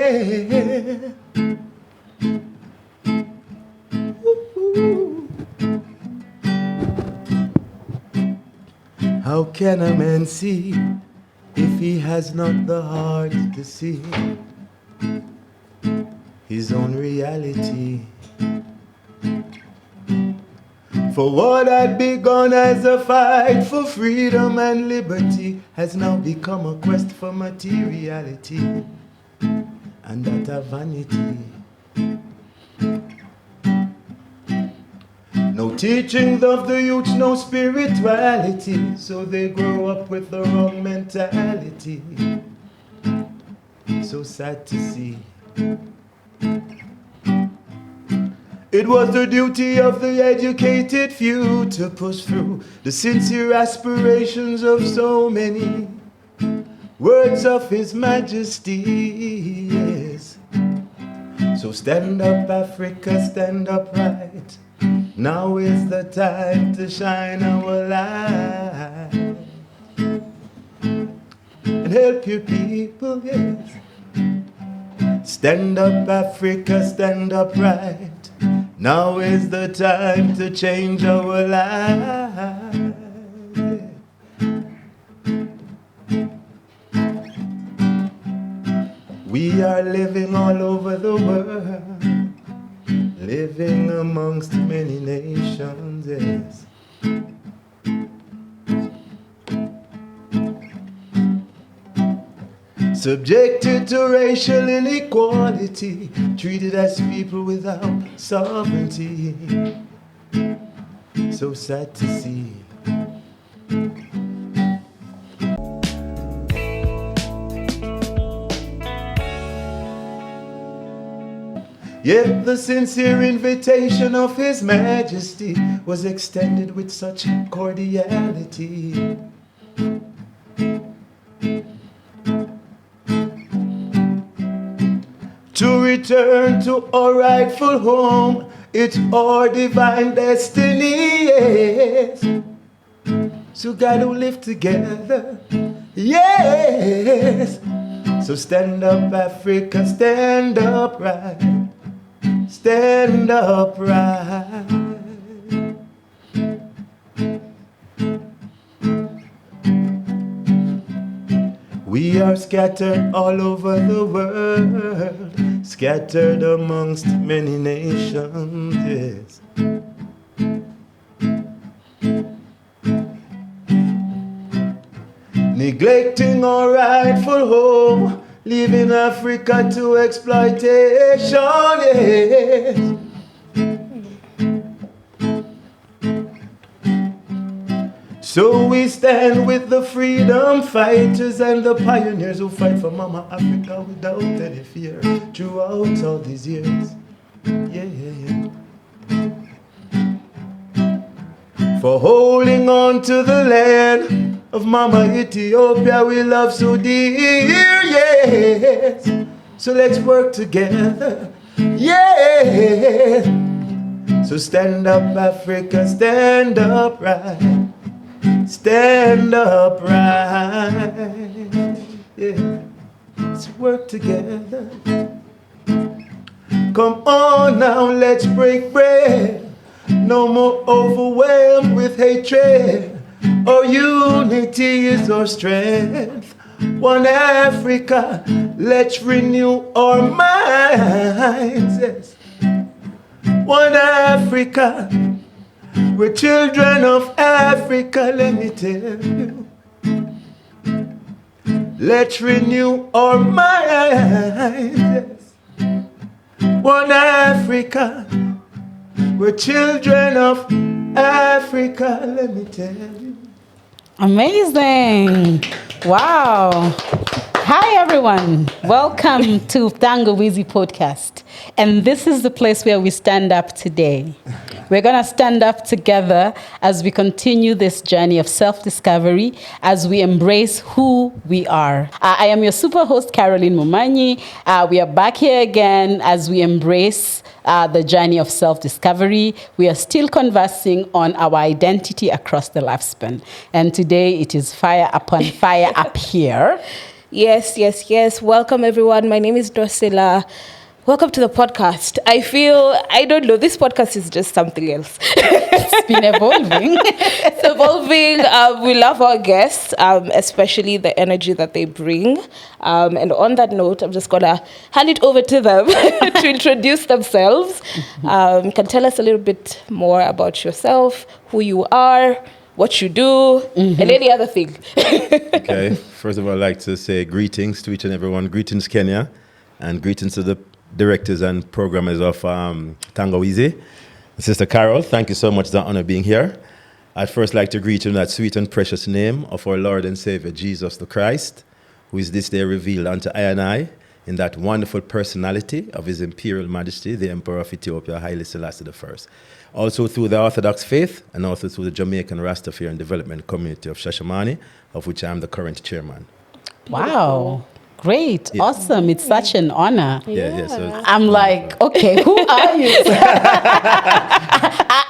yeah. How can a man see if he has not the heart to see his own reality? For what had begun as a fight for freedom and liberty has now become a quest for materiality, and that a vanity. No teachings of the youth, no spirituality, so they grow up with the wrong mentality. So sad to see. It was the duty of the educated few to push through the sincere aspirations of so many. Words of His Majesty, yes. So stand up, Africa, stand upright. Now is the time to shine our light and help your people, yes. Stand up, Africa, stand upright. Now is the time to change our lives. We are living all over the world, living amongst many nations, yes. Subjected to racial inequality, treated as people without sovereignty. So sad to see. Yet the sincere invitation of His Majesty was extended with such cordiality. To return to our rightful home, it's our divine destiny, yes. So gotta live together, yes. So stand up, Africa, stand upright. Stand upright. We are scattered all over the world, scattered amongst many nations, yes. Neglecting our rightful home, leaving Africa to exploitation, yes. So we stand with the freedom fighters and the pioneers who fight for Mama Africa without any fear throughout all these years. Yeah, yeah, yeah. For holding on to the land of Mama Ethiopia we love so dear, yes. So let's work together, yeah. So stand up, Africa, stand upright. Stand upright, yeah. Let's work together. Come on now, let's break bread. No more overwhelmed with hatred. Our unity is our strength. One Africa, let's renew our minds, yes. One Africa, we're children of Africa, let me tell you. Let's renew our minds, yes. One Africa, we're children of Africa, let me tell you. Amazing. Wow. Hi, everyone. Welcome to Tangawizi podcast. And this is the place where we stand up today. We're going to stand up together as we continue this journey of self-discovery, as we embrace who we are. I am your super host, Caroline Mumanyi. We are back here again as we embrace the journey of self-discovery. We are still conversing on our identity across the lifespan. And today it is fire upon fire up here. Yes, yes, yes. Welcome, everyone. My name is Drosela. Welcome to the podcast. I don't know, this podcast is just something else. It's been evolving. It's evolving. We love our guests, especially the energy that they bring. And on that note, I'm just going to hand it over to them to introduce themselves. Can tell us a little bit more about yourself, who you are, what you do, and any other thing. Okay. First of all, I'd like to say greetings to each and everyone. Greetings, Kenya, and greetings to the directors and programmers of Tangawizi. Sister Carol, thank you so much. It's an honor being here. I'd first like to greet you in that sweet and precious name of our Lord and Savior, Jesus the Christ, who is this day revealed unto I and I in that wonderful personality of His Imperial Majesty, the Emperor of Ethiopia, Haile Selassie I. Also through the Orthodox faith and also through the Jamaican Rastafarian Development Community of Shashamane, of which I am the current chairman. Wow. Great. Yeah. Awesome. It's such an honor. Yeah. So I'm like, okay, who are you?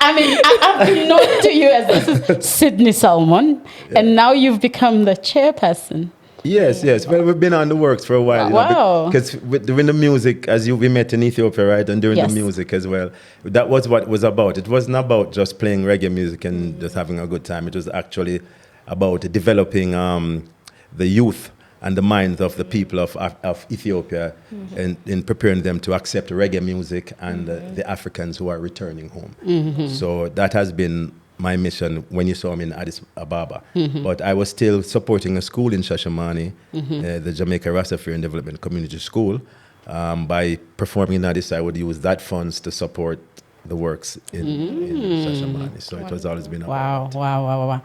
I've been known to you as this is Sydney Salmon, and now you've become the chairperson. Yes. Well, we've been on the works for a while. Wow. Because during the music, as we met in Ethiopia, right? And during the music as well, that was what it was about. It wasn't about just playing reggae music and just having a good time. It was actually about developing the youth and the minds of the people of Ethiopia, and in preparing them to accept reggae music and the Africans who are returning home. So that has been my mission when you saw me in Addis Ababa. But I was still supporting a school in Shashamane, the Jamaica Rastafarian Development Community School. By performing in Addis, I would use that funds to support the works in Shashamane. So it has always been about Wow.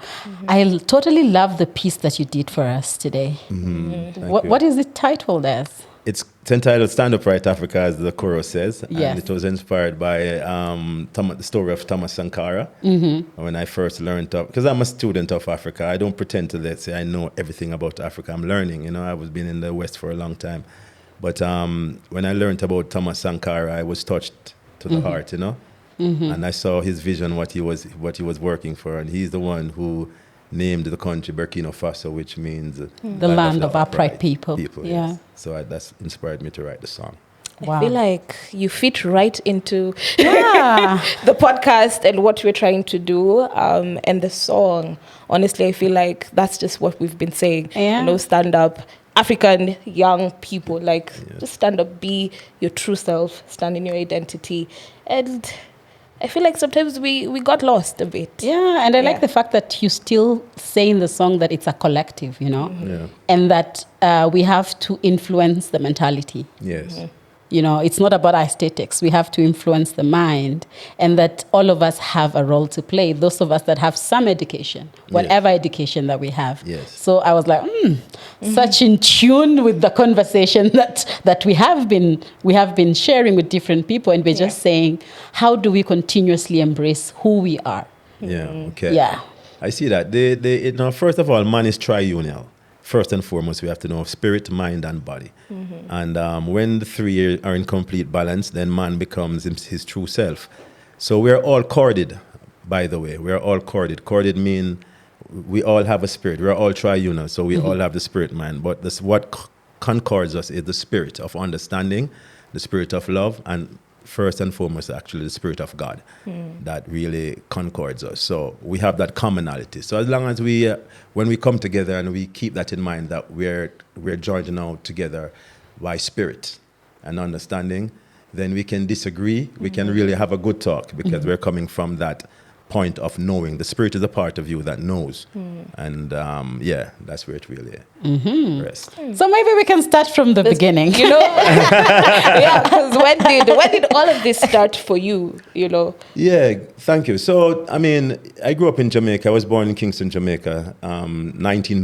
I totally love the piece that you did for us today. What is it titled as? It's entitled Stand Up Right Africa, as the chorus says. Yes. And it was inspired by the story of Thomas Sankara. When I first learned, because I'm a student of Africa, I don't pretend to say I know everything about Africa. I'm learning, I was been in the West for a long time. But when I learned about Thomas Sankara, I was touched to the heart, And I saw his vision, what he was working for. And he's the one who named the country Burkina Faso, which means the land of upright people. Yes. So that's inspired me to write the song. Wow. I feel like you fit right into the podcast and what we're trying to do, and the song. Honestly, I feel like that's just what we've been saying. Stand up. African young people, just stand up, be your true self, stand in your identity. And I feel like sometimes we got lost a bit. Yeah, and I like the fact that you still say in the song that it's a collective, and that we have to influence the mentality. Yes. It's not about aesthetics. We have to influence the mind, and that all of us have a role to play. Those of us that have some education, whatever education that we have. Yes. So I was like, such in tune with the conversation that we have been sharing with different people, and we're just saying, how do we continuously embrace who we are? Yeah. Okay. Yeah. I see that. First of all, man is triunal. First and foremost, we have to know spirit, mind, and body. And when the three are in complete balance, then man becomes his true self. So we're all corded, by the way. We're all corded. Corded means we all have a spirit. We're all triunal, so we all have the spirit, mind. But what concords us is the spirit of understanding, the spirit of love, and first and foremost, actually, the spirit of God that really concords us. So we have that commonality. So as long as when we come together and we keep that in mind, that we're joined now together by spirit and understanding, then we can disagree. We can really have a good talk because we're coming from that point of knowing. The spirit is a part of you that knows. And that's where it really rests. So maybe we can start from the beginning. Because when did all of this start for you, Yeah, thank you. So, I grew up in Jamaica. I was born in Kingston, Jamaica, 19...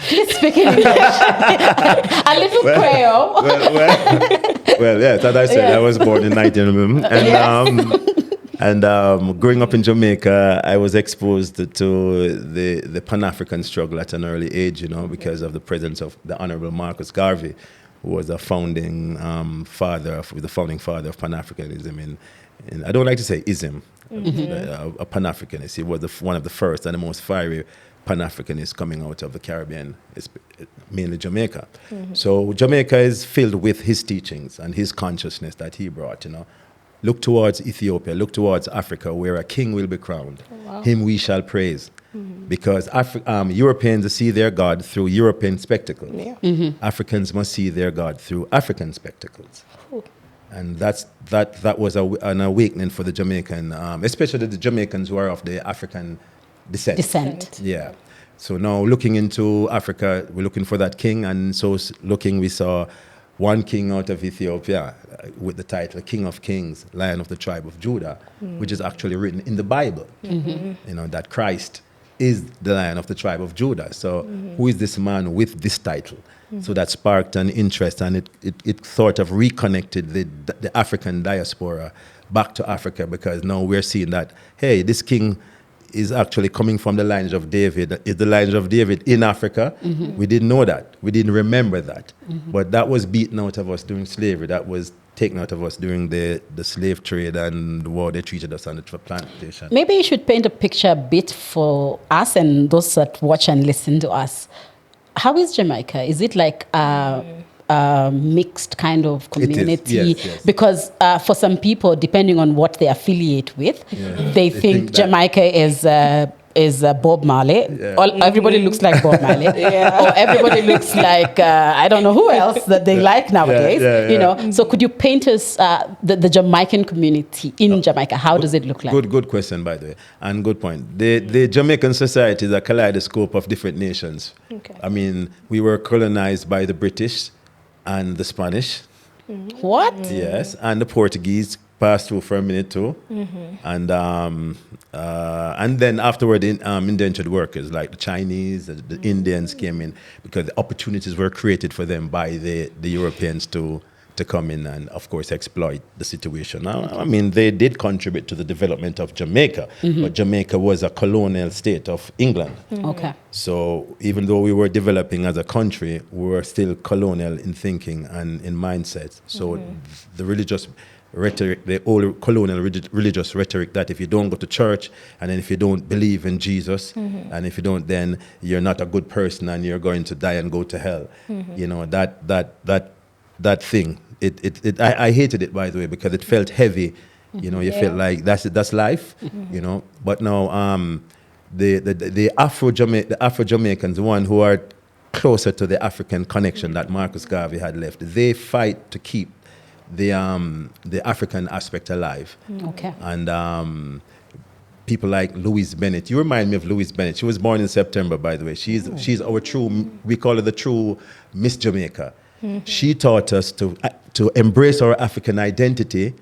Please speak in English. A little Creole. Well, yes, as I said, I was born in 19... And growing up in Jamaica, I was exposed to the Pan-African struggle at an early age, because of the presence of the Honorable Marcus Garvey, who was the founding father of Pan-Africanism. I don't like to say ism, a Pan-Africanist. He was one of the first and the most fiery Pan-Africanists coming out of the Caribbean, mainly Jamaica. So Jamaica is filled with his teachings and his consciousness that he brought, Look towards Ethiopia, look towards Africa, where a king will be crowned. Wow. Him we shall praise. Because Europeans see their God through European spectacles. Yeah. Africans must see their God through African spectacles. And that was an awakening for the Jamaican, especially the Jamaicans who are of the African descent. Yeah. So now looking into Africa, we're looking for that king. And so looking, we saw one king out of Ethiopia with the title King of Kings, Lion of the Tribe of Judah, which is actually written in the Bible. That Christ is the Lion of the Tribe of Judah. So who is this man with this title? So that sparked an interest, and it sort of reconnected the African diaspora back to Africa, because now we're seeing that, hey, this king is actually coming from the lineage of David. Is the lineage of David in Africa? We didn't know that. We didn't remember that. But that was beaten out of us during slavery. That was taken out of us during the slave trade and the war they treated us on the plantation. Maybe you should paint a picture a bit for us and those that watch and listen to us. How is Jamaica? Is it like a mixed kind of community? Yes. Because for some people, depending on what they affiliate with, they think Jamaica is Bob Marley. Yeah. Everybody looks like Bob Marley. Or everybody looks like, I don't know who else that they like nowadays. So could you paint us the Jamaican community in Jamaica? How does it look like? Good question, by the way, and good point. The Jamaican society is a kaleidoscope of different nations. Okay. I mean, we were colonized by the British and the Spanish. What? Yes, and the Portuguese passed through for a minute too, and then afterward, indentured workers like the Chinese, the Indians came in, because the opportunities were created for them by the Europeans to come in and, of course, exploit the situation. Now, I mean, they did contribute to the development of Jamaica, but Jamaica was a colonial state of England. Okay. So even though we were developing as a country, we were still colonial in thinking and in mindset. So the religious rhetoric, the old colonial religious rhetoric, that if you don't go to church, and then if you don't believe in Jesus, and if you don't, then you're not a good person and you're going to die and go to hell. That thing. I hated it, by the way, because it felt heavy. You felt like that's life. But now the Afro-Jamaicans, the one who are closer to the African connection that Marcus Garvey had left, they fight to keep the African aspect alive. Okay. And people like Louise Bennett. You remind me of Louise Bennett. She was born in September, by the way. She's our true, we call her the true Miss Jamaica. She taught us to embrace our African identity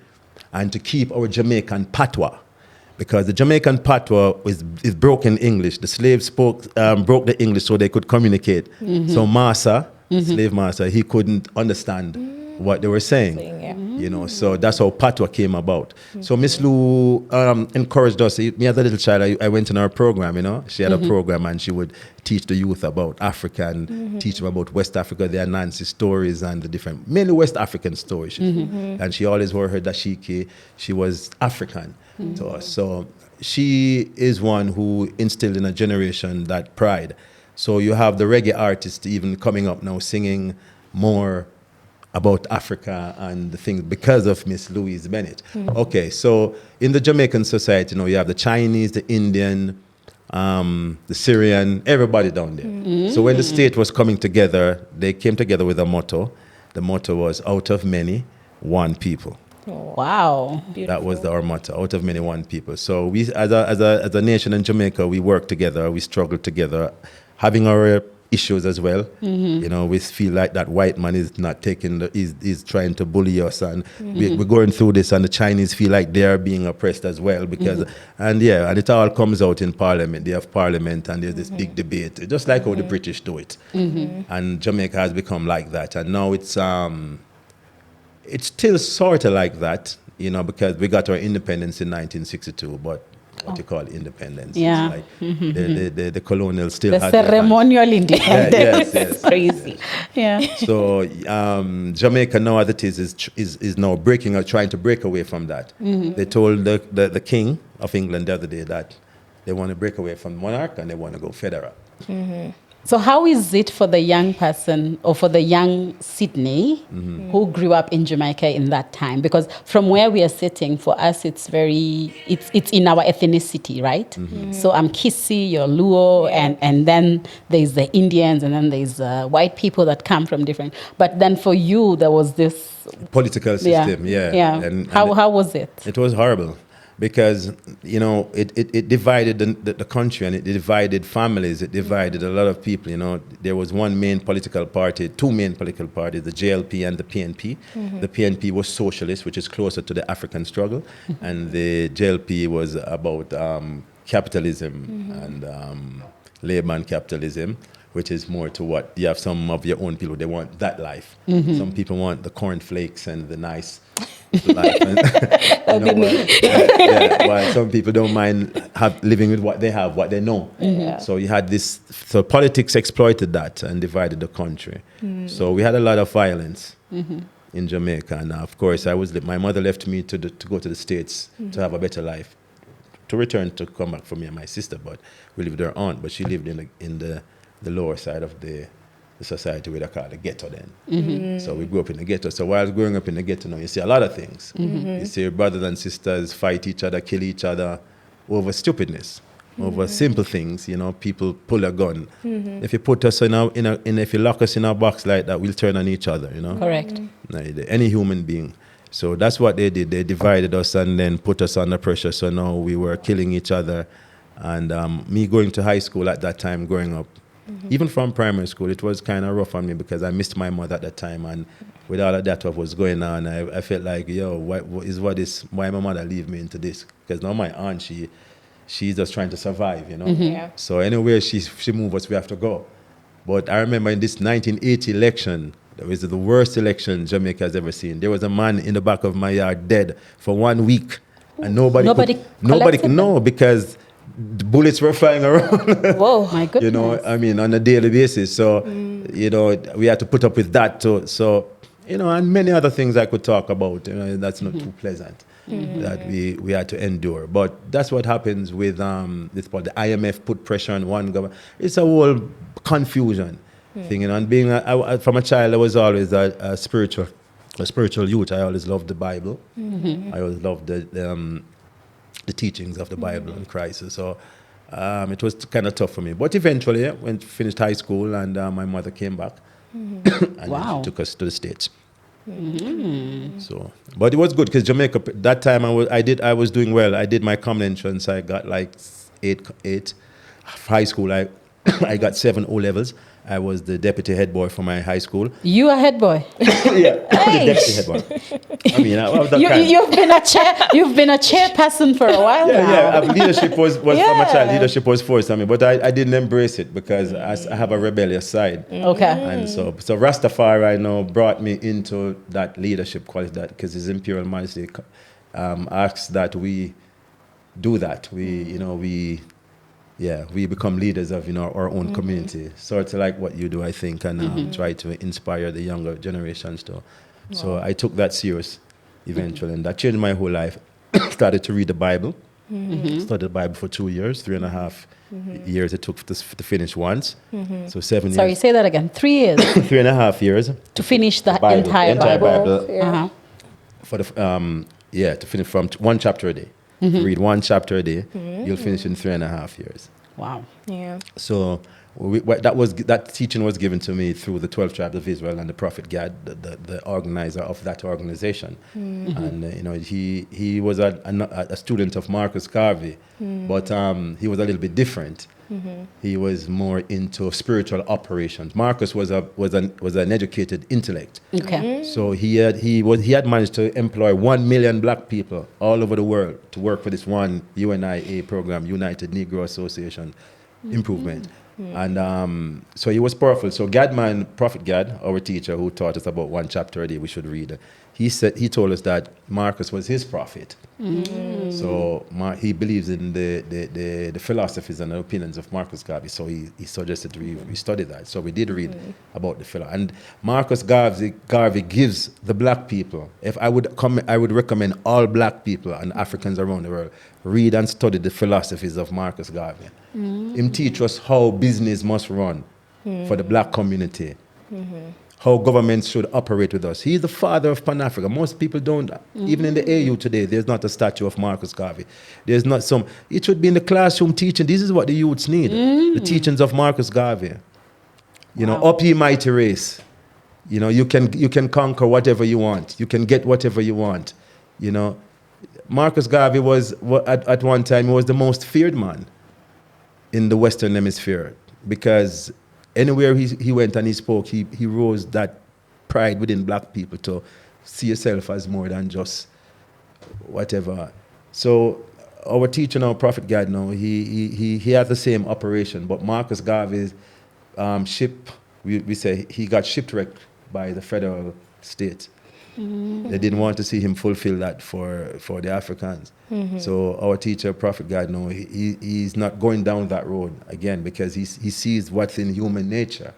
and to keep our Jamaican patois, because the Jamaican patois is broken English. The slaves broke the English so they could communicate. So Massa, slave master, he couldn't understand what they were saying. So that's how patois came about. So Miss Lou encouraged us. Me as a little child, I went in her program. She had a program, and she would teach the youth about Africa and teach them about West Africa, their Nancy stories and the different, mainly West African stories. And she always wore her dashiki. She was African to us. So she is one who instilled in a generation that pride. So you have the reggae artists even coming up now singing more about Africa and the things because of Miss Louise Bennett. Okay, so in the Jamaican society, you have the Chinese, the Indian, the Syrian, everybody down there. So when the state was coming together, they came together with a motto. The motto was, out of many, one people. Wow. Beautiful. That was our motto, out of many, one people. So we, as a nation in Jamaica, we work together, we struggle together, having our issues as well. We feel like that white man is not taking, is trying to bully us, and we're going through this, and the Chinese feel like they're being oppressed as well, because, and it all comes out in Parliament. They have Parliament, and there's this big debate, just like how the British do it. And Jamaica has become like that, and now it's still sort of like that, because we got our independence in 1962, but what you call independence. Yeah. It's like the colonial still the had ceremonial independence. Yes. Crazy. Yeah. So Jamaica now, as it is now trying to break away from that. They told the King of England the other day that They want to break away from monarch and they want to go federal. So how is it for the young person or for the young Sydney who grew up in Jamaica in that time? Because from where we are sitting, for us, it's in our ethnicity, right? So I'm Kisi, you're Luo, and then there's the Indians, and then there's white people that come from different. But then for you, there was this political system, yeah. And how was it? It was horrible. Because, you know, it divided the country, and it divided families. It divided a lot of people, you know. There was one main political party, two main political parties, the JLP and the PNP. The PNP was socialist, which is closer to the African struggle. And the JLP was about capitalism and labor and capitalism, which is more to what you have some of your own people, they want that life. Some people want the cornflakes and the nice life. While some people don't mind living with what they have, what they know. So you had this, so politics exploited that and divided the country. So we had a lot of violence in Jamaica. And of course, my mother left me to go to the States to have a better life, to come back for me and my sister. But we lived with her aunt, but she lived in the lower side of the society, where they call the ghetto then. So we grew up in the ghetto. So while growing up in the ghetto now, you see a lot of things. You see your brothers and sisters fight each other, kill each other over stupidness, over simple things. You know, people pull a gun. If you put us if you lock us in a box like that, we'll turn on each other, you know. Correct. Any human being. So that's what they did. They divided us and then put us under pressure. So now we were killing each other. And me going to high school at that time, growing up, even from primary school, it was kind of rough on me because I missed my mother at that time. And with all of that what was going on, I felt like, why my mother leave me into this? Because now my aunt, she's just trying to survive, you know. So anywhere she moves us, we have to go. But I remember in this 1980 election, that was the worst election Jamaica has ever seen. There was a man in the back of my yard dead for 1 week. And nobody could know, because the bullets were flying around. Whoa, my goodness. You know, I mean, on a daily basis. So, you know, we had to put up with that too. So, you know, and many other things I could talk about, you know, that's not too pleasant, that we had to endure. But that's what happens with this part. The IMF put pressure on one government. It's a whole confusion thing, you know. And being from a child, I was always a spiritual youth. I always loved the Bible. I always loved the teachings of the Bible and Christ. So it was kind of tough for me. But eventually, when I finished high school, and my mother came back, and then she took us to the States. So, but it was good because Jamaica, that time I was doing well. I did my common entrance. I got like eight. High school, I got 7 O-levels. I was the deputy head boy for my high school. You a head boy? Yeah, the deputy head boy. I mean, I was that kind. You've been a chairperson for a while now. Yeah. Leadership was from a child. Leadership was forced on me, but I didn't embrace it because I have a rebellious side. Okay. And so Rastafari brought me into that leadership quality, that because His Imperial Majesty asks that we do that. We become leaders of our own community. Sort of like what you do, I think, and try to inspire the younger generations too. Wow. So I took that serious eventually, and that changed my whole life. Started to read the Bible. Studied the Bible for 2 years, 3.5 years it took to finish once. So 7 years. Sorry, say that again. 3 years. 3.5 years. To finish the entire Bible. Yeah. For to finish from one chapter a day. Read one chapter a day, you'll finish in 3.5 years. Wow. Yeah. So that teaching was given to me through the 12 tribes of Israel and the Prophet Gad, the organizer of that organization. And he was a student of Marcus Garvey, but he was a little bit different. He was more into spiritual operations. Marcus was an educated intellect. Okay. So he had managed to employ 1 million black people all over the world to work for this one UNIA program, United Negro Association Improvement. And so he was powerful. So Prophet Gad, our teacher who taught us about one chapter a day we should read, he told us that Marcus was his prophet. So he believes in the philosophies and the opinions of Marcus Garvey. So he suggested we study that. So we did read about the fellow. And Marcus Garvey gives the black people. If I would recommend all black people and Africans around the world read and study the philosophies of Marcus Garvey. Him teach us how business must run for the black community. How governments should operate with us. He's the father of Pan-Africa. Most people don't, even in the AU today, there's not a statue of Marcus Garvey. There's not some, it should be in the classroom teaching. This is what the youths need, the teachings of Marcus Garvey. You know, up ye mighty race. You know, you can conquer whatever you want. You can get whatever you want. You know, Marcus Garvey was, at one time, he was the most feared man in the Western Hemisphere because anywhere he went and he spoke, he rose that pride within black people to see yourself as more than just whatever. So our teacher now, Prophet God now, he has the same operation, but Marcus Garvey's ship, we say he got shipwrecked by the federal state. They didn't want to see him fulfill that for the Africans. So our teacher, Prophet God, no, he's not going down that road again because he sees what's in human nature.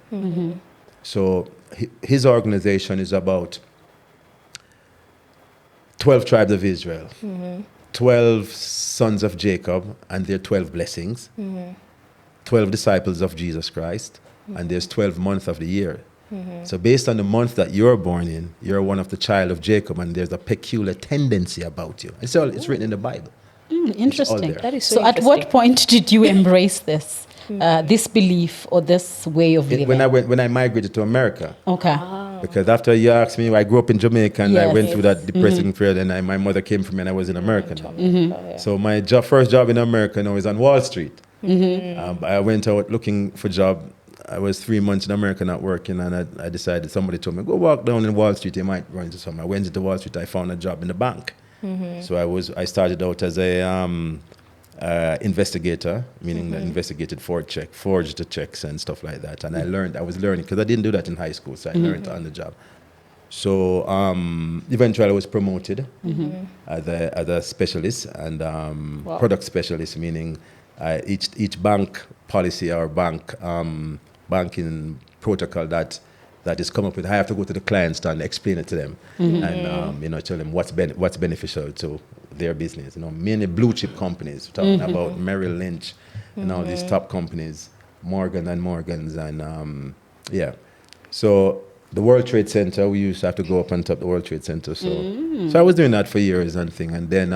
So his organization is about 12 tribes of Israel, 12 sons of Jacob and their 12 blessings, 12 disciples of Jesus Christ, and there's 12 months of the year. So based on the month that you're born in, you're one of the child of Jacob, and there's a peculiar tendency about you. It's written in the Bible. Interesting. That is so at what point did you embrace this, this belief or this way of living? When I migrated to America. Okay. Because after you asked me, I grew up in Jamaica and I went through that depressing period, and my mother came from me and I was in America now. So my first job in America now is on Wall Street. I went out looking for a job. I was 3 months in America not working, and I decided, somebody told me, go walk down in Wall Street, you might run into something. I went into Wall Street, I found a job in the bank. So I started out as a investigator, meaning that investigated forged the checks and stuff like that. And I was learning, because I didn't do that in high school, so I learned on the job. So eventually I was promoted as a specialist and product specialist, meaning each bank policy or banking protocol that is come up with, I have to go to the clients and explain it to them and tell them what's beneficial to their business. Many blue chip companies, talking about Merrill Lynch and all these top companies, Morgan and Morgans, and So the World Trade Center, we used to have to go up on top of the World Trade Center. So I was doing that for years and then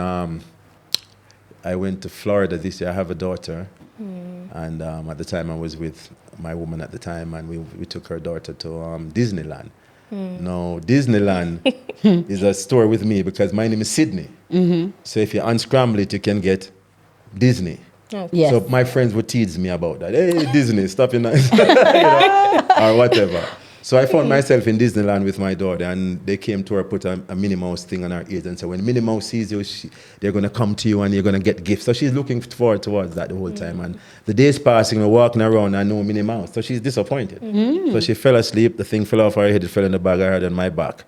I went to Florida this year. I have a daughter. And at the time I was with my woman at the time, and we took her daughter to Disneyland. Now, Disneyland is a story with me because my name is Sydney. So if you unscramble it, you can get Disney. Yes. So my friends would tease me about that. Hey, Disney, stop your noise. Or whatever. So I found myself in Disneyland with my daughter, and they came to her, put a Minnie Mouse thing on her ears and said, when Minnie Mouse sees you, they're going to come to you and you're going to get gifts. So she's looking forward towards that the whole time. And the days passing, we're walking around, and no Minnie Mouse. So she's disappointed. So she fell asleep. The thing fell off her head. It fell in the bag of her head on my back.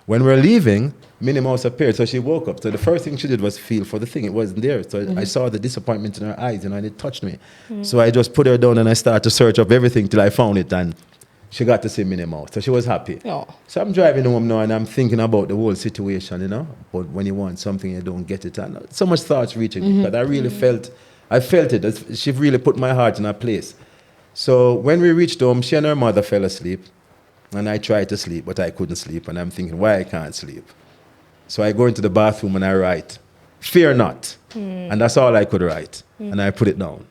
When we're leaving, Minnie Mouse appeared. So she woke up. So the first thing she did was feel for the thing. It wasn't there. So I saw the disappointment in her eyes, and it touched me. So I just put her down and I started to search up everything till I found it. And she got to see Minnie Mouse, so she was happy. Oh. So I'm driving home now, and I'm thinking about the whole situation, But when you want something, you don't get it. And so much thoughts reaching, but I really felt it. She really put my heart in a place. So when we reached home, she and her mother fell asleep, and I tried to sleep, but I couldn't sleep. And I'm thinking, why I can't sleep? So I go into the bathroom and I write, "Fear not," and that's all I could write. And I put it down.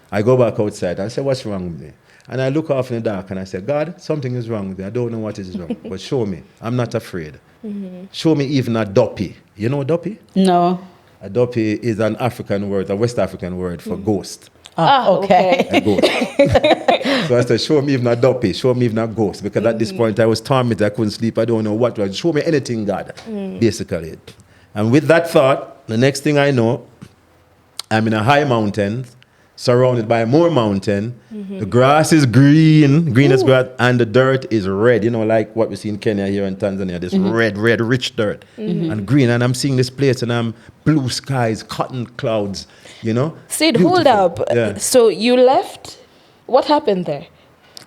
I go back outside. I say, "What's wrong with me?" And I look off in the dark and I say, "God, something is wrong with me. I don't know what is wrong, but show me. I'm not afraid. Show me even a doppy." You know a doppy? No. A doppy is an African word, a West African word for ghost. Okay. A ghost. So I said, show me even a doppy. Show me even a ghost. Because at this point I was tormented. I couldn't sleep. I don't know what was. Show me anything, God, basically. And with that thought, the next thing I know, I'm in a high mountain, surrounded by more mountain. The grass is green as grass, and the dirt is red. You know, like what we see in Kenya here in Tanzania, this red, rich dirt and green. And I'm seeing this place, and I'm blue skies, cotton clouds. You know. Sid, hold up. Yeah. So you left. What happened there?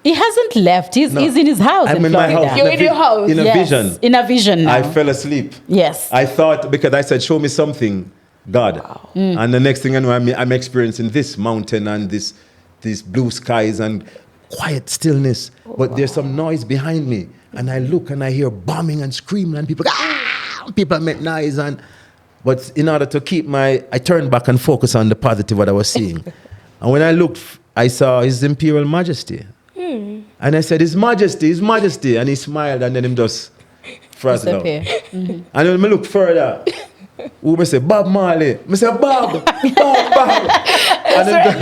He hasn't left. He's in his house I'm in in my Florida. house. You're in your house? In a vision. In a vision now. I fell asleep. Yes. I thought, because I said, show me something, God. Wow. And the next thing I know, I'm experiencing this mountain and these blue skies and quiet stillness. But there's some noise behind me. And I look and I hear bombing and screaming and people make noise. But in order to keep I turned back and focused on the positive what I was seeing. And when I looked, I saw His Imperial Majesty. And I said, His Majesty, His Majesty. And he smiled, and then him just frazzled out. And when I look further, who me say, Bob Marley. I say, Bob. And then,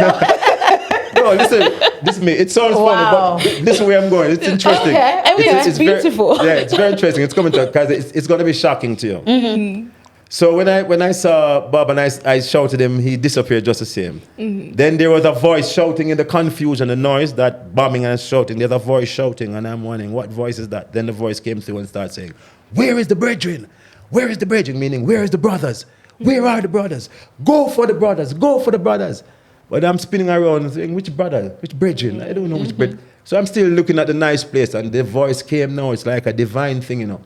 no, listen, this is me. It sounds funny, but this is where I'm going. It's interesting. Okay. I mean, it's beautiful. It's very interesting. It's coming to, because it's going to be shocking to you. So when I saw Bob and I shouted him, he disappeared just the same. Then there was a voice shouting in the confusion, the noise, that bombing and shouting. There's a voice shouting, and I'm wondering, what voice is that? Then the voice came through and started saying, where is the brethren? Where is the brethren? Meaning, where is the brothers? Where are the brothers? Go for the brothers. Go for the brothers. But I'm spinning around and saying, which brother? Which brethren? I don't know which brethren. So I'm still looking at the nice place, and the voice came now. It's like a divine thing, you know.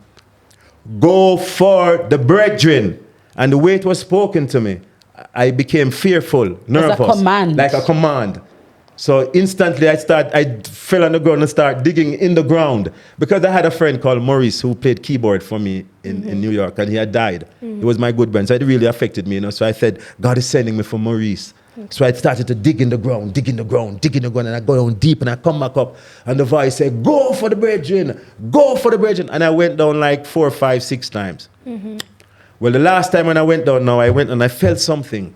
Go for the brethren. And the way it was spoken to me, I became fearful, nervous. As a command. Like a command. So instantly I fell on the ground and started digging in the ground. Because I had a friend called Maurice who played keyboard for me in New York, and he had died. He was my good friend, so it really affected me, you know. So I said, God is sending me for Maurice. So I started to dig in the ground, and I go down deep and I come back up, and the voice said, go for the brethren, go for the brethren. And I went down like 4, 5, 6 times. Well, the last time when I went down now, I went and I felt something.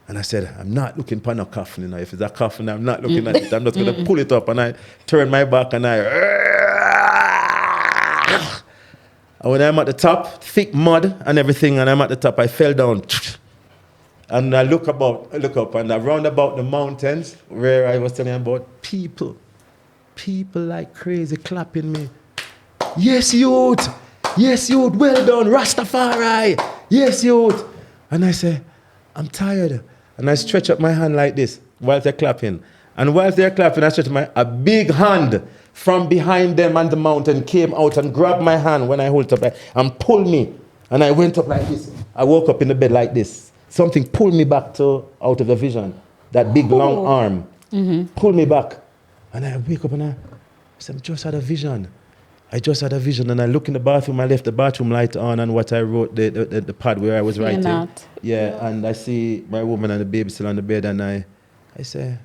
And I said, I'm not looking for no coffin, you know. If it's a coffin, I'm not looking at it. I'm just going to pull it up. And I turned my back and and when I'm at the top, thick mud and everything, and I'm at the top, I fell down. And I look up, and around about the mountains where I was telling you about, people like crazy clapping me. Yes, youth, well done, Rastafari. Yes, youth. And I say, I'm tired. And I stretch up my hand like this while they're clapping. And while they're clapping, I stretch a big hand from behind them on the mountain came out and grabbed my hand when I hold it up and pulled me. And I went up like this. I woke up in the bed like this. Something pulled me back out of the vision. That big long arm pulled me back. And I wake up and I said, I just had a vision. And I look in the bathroom. I left the bathroom light on, and what I wrote, the pad where I was writing. And I see my woman and the baby still on the bed, and I say,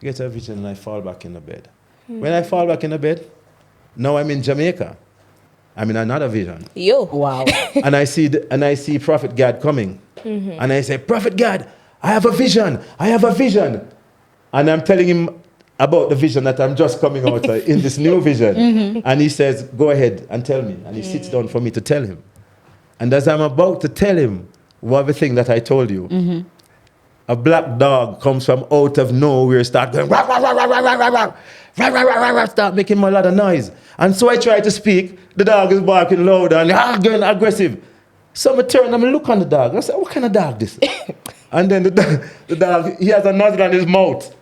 get a vision, and I fall back in the bed. When I fall back in the bed, now I'm in Jamaica. I'm in another vision. Yo. Wow. and I see Prophet God coming. And I say, Prophet God, I have a vision. And I'm telling him about the vision that I'm just coming out in this new vision. And he says, go ahead and tell me. And he sits down for me to tell him. And as I'm about to tell him everything that I told you, a black dog comes from out of nowhere, start going, rah, rah, rah, rah, rah, rah, rah, rah, rah, rah, rah, start making a lot of noise. And so I try to speak. The dog is barking louder and going aggressive. So I turn and I look on the dog. I say, what kind of dog this? And then the dog, he has a nozzle on his mouth.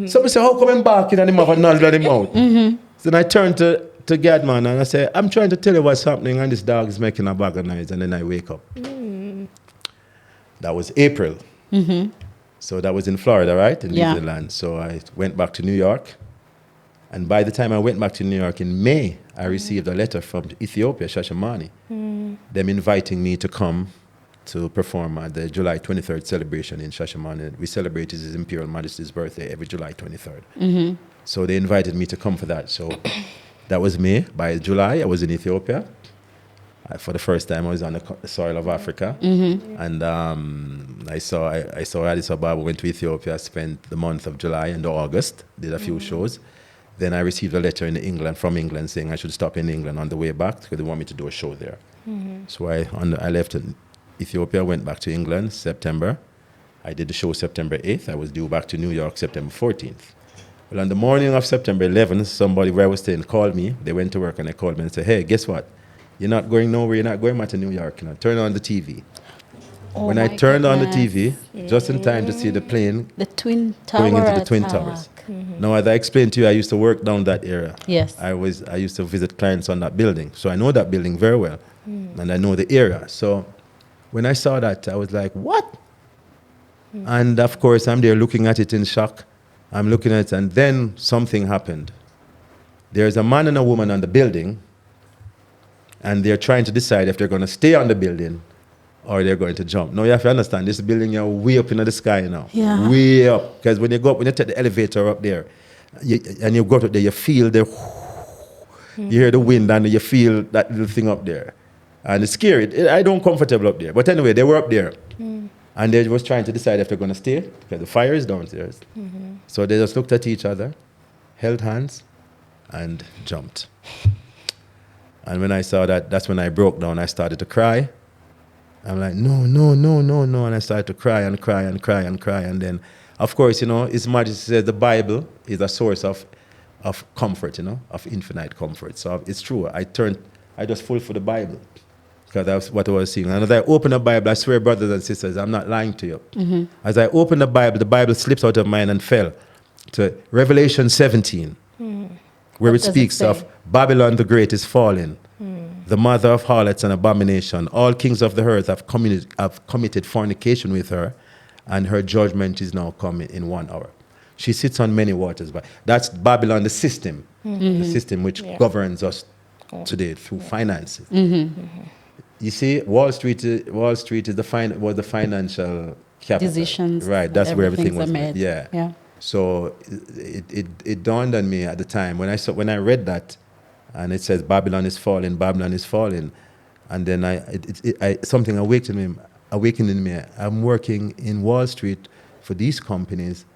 So I say, how come I'm barking and him have a nozzle on his mouth? So then I turn to Gadman and I say, I'm trying to tell you what's happening, and this dog is making a bag of noise. And then I wake up. That was April. So that was in Florida, right? In New Zealand. So I went back to New York. And by the time I went back to New York in May, I received a letter from Ethiopia, Shashamane, them inviting me to come to perform at the July 23rd celebration in Shashamane. We celebrate His Imperial Majesty's birthday every July 23rd. So they invited me to come for that. So that was May. By July, I was in Ethiopia. For the first time, I was on the soil of Africa. And I saw Addis Ababa, went to Ethiopia, spent the month of July and August, did a few shows. Then I received a letter from England saying I should stop in England on the way back because they want me to do a show there. So I left Ethiopia, went back to England, September. I did the show September 8th. I was due back to New York September 14th. Well, on the morning of September 11th, somebody where I was staying called me. They went to work and they called me and said, hey, guess what? You're not going nowhere. You're not going back to New York. Turn on the TV. When I turned on the TV, just in time to see the plane the Twin Tower going into the Twin Towers. Now, as I explained to you, I used to work down that area. Yes. I used to visit clients on that building. So I know that building very well. And I know the area. So when I saw that, I was like, what? And of course, I'm there looking at it in shock. I'm looking at it, and then something happened. There's a man and a woman on the building, and they're trying to decide if they're going to stay on the building or they're going to jump. Now, you have to understand, this building, you're way up in the sky now. Yeah. Way up. Because when you go up, when you take the elevator up there, and you go up there, you feel the, you hear the wind, and you feel that little thing up there. And it's scary. I don't comfortable up there. But anyway, they were up there. And they was trying to decide if they're going to stay, because the fire is downstairs. So they just looked at each other, held hands, and jumped. And when I saw that, that's when I broke down. I started to cry. I'm like, no. And I started to cry and cry and cry and cry. And then, of course, His Majesty says the Bible is a source of comfort, of infinite comfort. So it's true. I just full for the Bible, because that's what I was seeing. And as I open the Bible, I swear, brothers and sisters, I'm not lying to you. As I opened the Bible slips out of mine and fell to Revelation 17, where it speaks of Babylon the Great is fallen, the mother of harlots and abomination. All kings of the earth have committed fornication with her, and her judgment is now coming in 1 hour. She sits on many waters. But that's Babylon, the system which governs us today through finances. You see, Wall Street is was the financial capital. Decisions. Right, that's where everything was made. Yeah. So it dawned on me at the time when I read that, and it says Babylon is falling, and then something awakened in me. I'm working in Wall Street for these companies.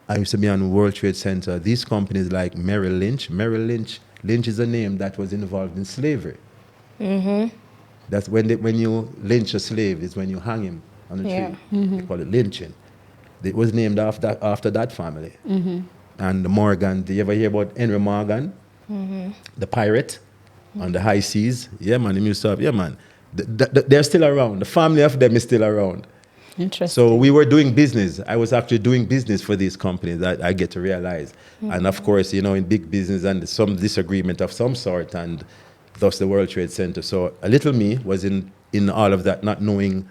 I used to be on World Trade Center. These companies like Merrill Lynch. Lynch is a name that was involved in slavery. That's when you lynch a slave, is when you hang him on a tree. They call it lynching. It was named after that family. And Morgan, do you ever hear about Henry Morgan? The pirate on the high seas? Yeah, man, him used to have, yeah, man. They're still around. The family of them is still around. Interesting. So we were doing business. I was actually doing business for these companies that I get to realize. And of course, in big business and some disagreement of some sort, and thus the World Trade Center. So a little me was in all of that, not knowing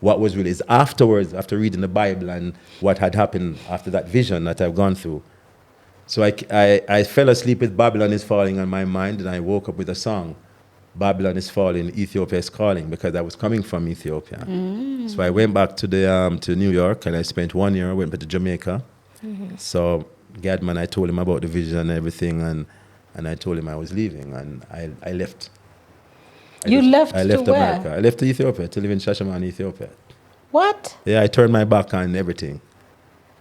what was really. It's afterwards, after reading the Bible and what had happened after that vision that I've gone through. So I fell asleep with Babylon is Falling on my mind, and I woke up with a song, Babylon is Falling, Ethiopia is Calling, because I was coming from Ethiopia. So I went back to New York, and I spent 1 year, went back to Jamaica. So Gadman, I told him about the vision and everything, and I told him I was leaving, and I left. I left America. Where? I left to Ethiopia, to live in Shashamane, Ethiopia. What? Yeah, I turned my back on everything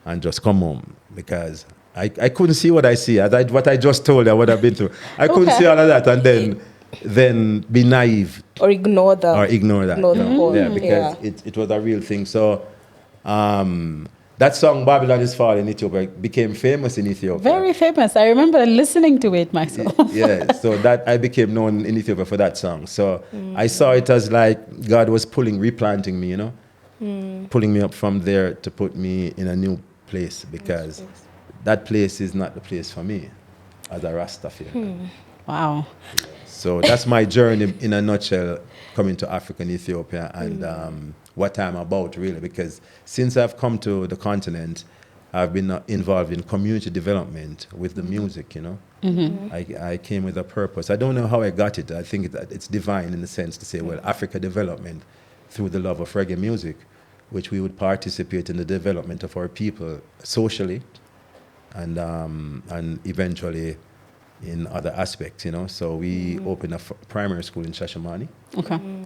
and just come home, because I couldn't see what I see. What I just told you, what I've been through. I couldn't see all of that and then be naive. Or ignore that. Mm-hmm. Yeah, because it was a real thing. So that song, Babylon is Falling in Ethiopia, became famous in Ethiopia. Very famous. I remember listening to it myself. Yeah, so that I became known in Ethiopia for that song. So I saw it as like God was replanting me, pulling me up from there to put me in a new place, because that place is not the place for me as a Rastafarian. Wow. So that's my journey in a nutshell, coming to Africa and Ethiopia, and what I'm about, really, because since I've come to the continent, I've been involved in community development with the music, I came with a purpose. I don't know how I got it. I think that it's divine in the sense to say, well, Africa development through the love of reggae music, which we would participate in the development of our people socially, and eventually in other aspects, So we opened a primary school in Shashamane,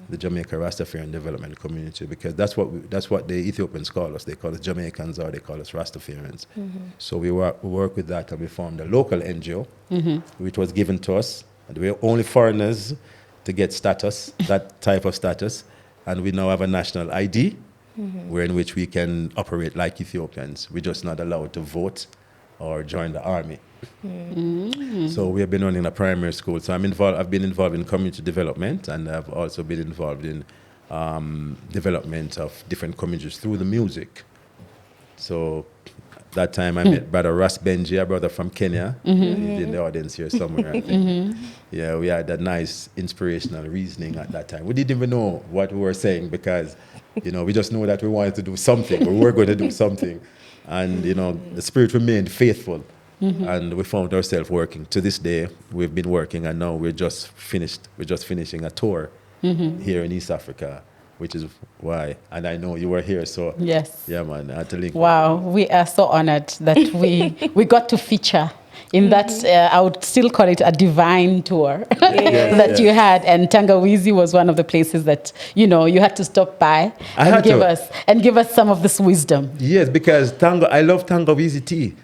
the Jamaica Rastafarian Development Community, because that's what the Ethiopians call us. They call us Jamaicans, or they call us Rastafarians. So we work with that, and we formed a local NGO, which was given to us. And we were only foreigners to get status, that type of status. And we now have a national ID. where in which we can operate like Ethiopians. We're just not allowed to vote or join the army. So we have been running a primary school. So I've been involved in community development, and I've also been involved in development of different communities through the music. So that time I met Brother Ras Benji, a brother from Kenya. He's in the audience here somewhere, I think. Yeah, we had that nice inspirational reasoning at that time. We didn't even know what we were saying because, we just know that we wanted to do something, or we were going to do something. And, the spirit remained faithful. And we found ourselves working. To this day, we've been working, and now we're just finishing a tour here in East Africa, which is why, and I know you were here, so yes, yeah, man, I had to link. Wow, we are so honored that we got to feature in that. I would still call it a divine tour that you had, and Tangawizi was one of the places that you had to stop by and give us some of this wisdom. Yes, because I love Tangawizi tea.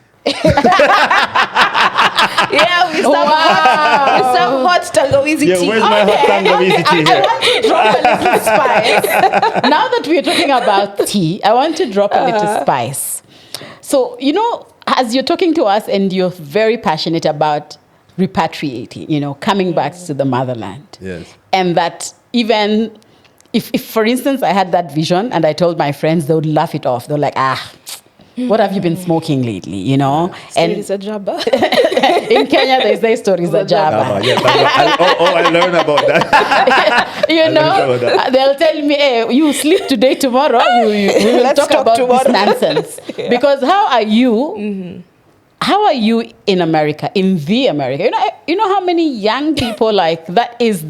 Yeah, we serve hot Tangawizi tea. Where's my hot Tangawizi tea here? I want to drop a little spice. Now that we're talking about tea, I want to drop a little spice. So, as you're talking to us and you're very passionate about repatriating, coming back to the motherland. Yes. And that even if, for instance, I had that vision and I told my friends, they would laugh it off. They're like, what have you been smoking lately, And Stories of Jabba. in Kenya, they say stories of Jabba. Yes, I learned about that. They'll tell me, hey, you sleep today, tomorrow, we will talk about tomorrow. This nonsense. Yeah. Because how are you in America, in the America? You know how many young people that is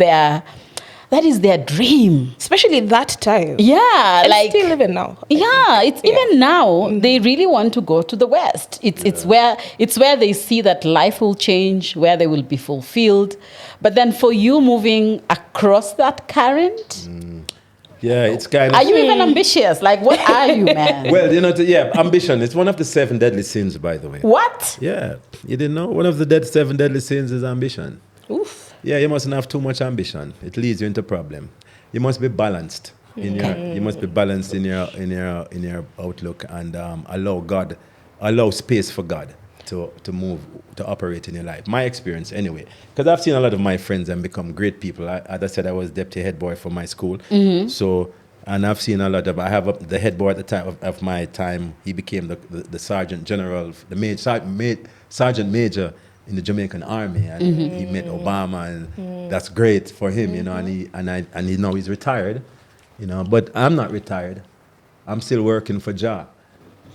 their dream. Especially that time. Yeah. And still living now. Yeah. Even now, they really want to go to the West. It's where they see that life will change, where they will be fulfilled. But then for you moving across that current... Yeah, it's kind of... Are you even ambitious? What are you, man? Well, ambition. It's one of the 7 deadly sins, by the way. What? Yeah. You didn't know? One of the 7 deadly sins is ambition. Oof. Yeah, you mustn't have too much ambition. It leads you into problem. You must be balanced in your outlook, and allow space for God to move, to operate in your life. My experience, anyway, because I've seen a lot of my friends and become great people. As I said, I was deputy head boy for my school, so. And I've seen a lot of. I have the head boy at the time of my time. He became the sergeant general, sergeant major in the Jamaican army, and he met Obama, and that's great for him, and he now he's retired, but I'm not retired. I'm still working for Jah,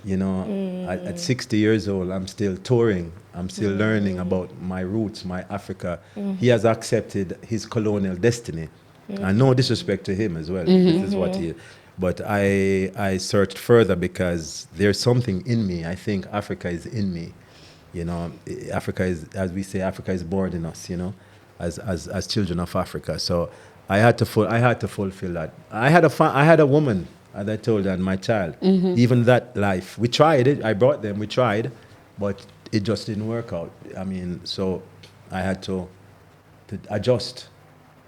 at 60 years old, I'm still touring. I'm still learning about my roots, my Africa. He has accepted his colonial destiny, and no disrespect to him as well. This is what he. But I searched further because there's something in me. I think Africa is in me. Africa is, as we say, Africa is born in us, as children of Africa. So I had to fulfill that. I had a woman, as I told her, and my child. Even that life, we tried it. I brought them. We tried, but it just didn't work out. So I had to adjust.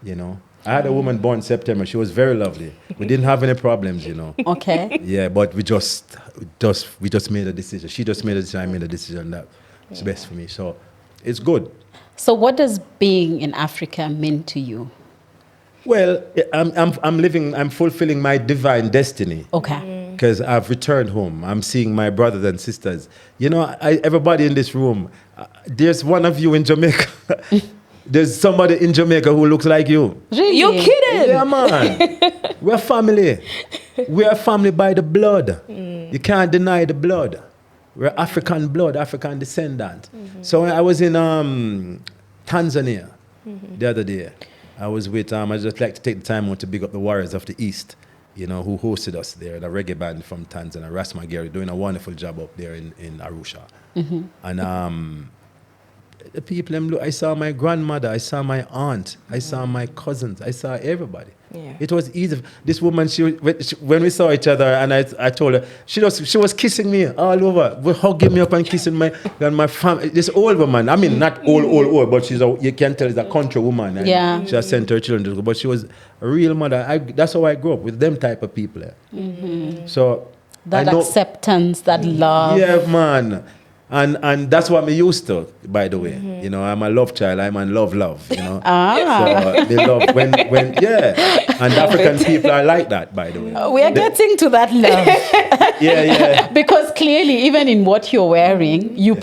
I had a woman born in September. She was very lovely. We didn't have any problems, Okay. Yeah, but we just made a decision. She just made a decision. I made a decision that it's best for me. So it's good. So what does being in Africa mean to you? Well, I'm fulfilling my divine destiny. Okay. Because I've returned home. I'm seeing my brothers and sisters. Everybody in this room, there's one of you in Jamaica. There's somebody in Jamaica who looks like you. Really? You kidding? Yeah, man. We're family. We are family by the blood. You can't deny the blood. We're African blood, African descendant. So I was in Tanzania the other day. I was with, I just like to take the time out to big up the Warriors of the East, who hosted us there, the reggae band from Tanzania, Rastafarian, doing a wonderful job up there in Arusha. And the people, I saw my grandmother, I saw my aunt, I saw my cousins, I saw everybody. Yeah. It was easy. This woman, when we saw each other, and I told her, she was kissing me all over, hugging me up and kissing my family. This old woman, I mean, not old, but you can tell it's a country woman. And she has sent her children to school, but she was a real mother. That's how I grew up, with them type of people. So that acceptance, that love. Yeah, man. And that's what I'm used to, by the way. You know, I'm a love child. I'm a love, you know. So they love when and African people are like that, by the way. We are getting to that love. Yeah. Because clearly, even in what you're wearing, you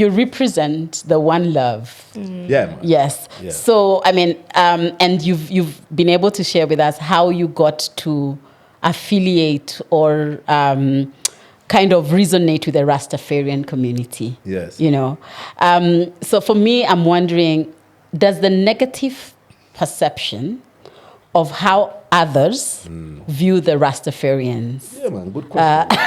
represent the one love. Yeah, man. Yes. Yeah. So, I mean, and you've been able to share with us how you got to affiliate or kind of resonate with the Rastafarian community. Yes. You know. So for me, I'm wondering, does the negative perception of how others view the Rastafarians Yeah, man. Good question.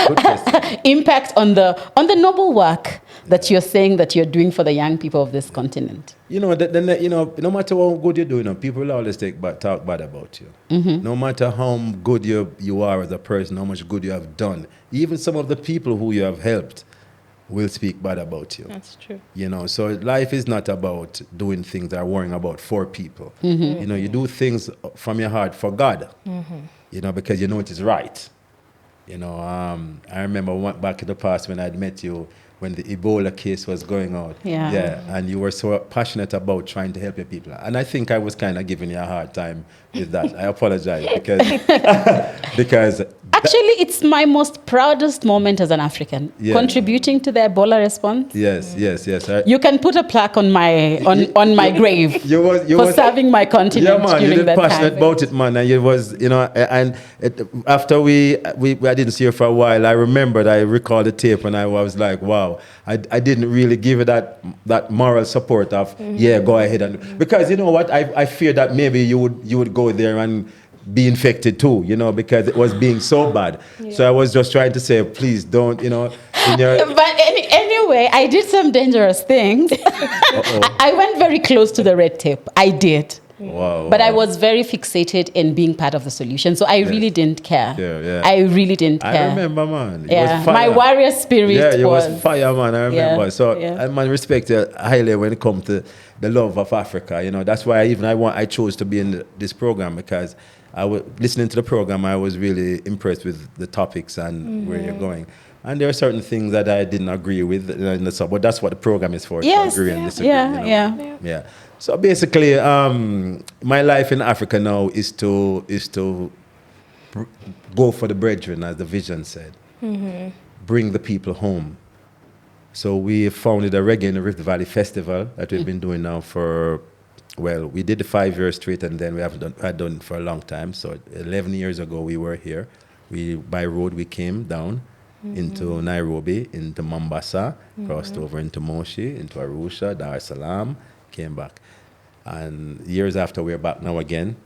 Good question. impact on the noble work that you're saying that you're doing for the young people of this continent? You know, no matter how good you do, people will always talk bad about you. No matter how good you are as a person, how much good you have done, even some of the people who you have helped will speak bad about you. That's true. You know, so life is not about doing things that are worrying about for people. You know, you do things from your heart for God. You know, because you know it is right. You know, I remember back in the past when I'd met you, when the Ebola case was going on. Yeah. And you were so passionate about trying to help your people. And I think I was kind of giving you a hard time with that. I apologize because Actually, it's my most proudest moment as an African, contributing to the Ebola response. Yes. You can put a plaque on my grave for serving my continent. Yeah, man, during you that were passionate time. about it, man. And it was, you know, after I didn't see her for a while, I recalled the tape and I was like, wow, I didn't really give it that moral support of, go ahead. And because you know what, I fear that maybe you would go there and be infected too, you know, because it was being so bad. So I was just trying to say, please don't, you know. But anyway, I did some dangerous things. I went very close to the red tape. I did. Wow. But I was very fixated in being part of the solution. So I really didn't care. Yeah. I really didn't care. I remember, man. It was fire. My warrior spirit was fire, man. I remember. So yeah. I respect you highly when it comes to the love of Africa. You know, that's why I chose to be in this program, because I was listening to the program. I was really impressed with the topics and where you're going. And there are certain things that I didn't agree with, but that's what the program is for. Yes. To agree and disagree. Yeah. So basically, my life in Africa now is to go for the brethren, as the vision said. Bring the people home. So we founded a Reggae in the Rift Valley Festival that we've been doing now we did the 5 years straight, and then we had done it for a long time. So 11 years ago we were here. By road we came down into Nairobi, into Mombasa, crossed over into Moshi, into Arusha, Dar es Salaam, came back. And years after, we're back now again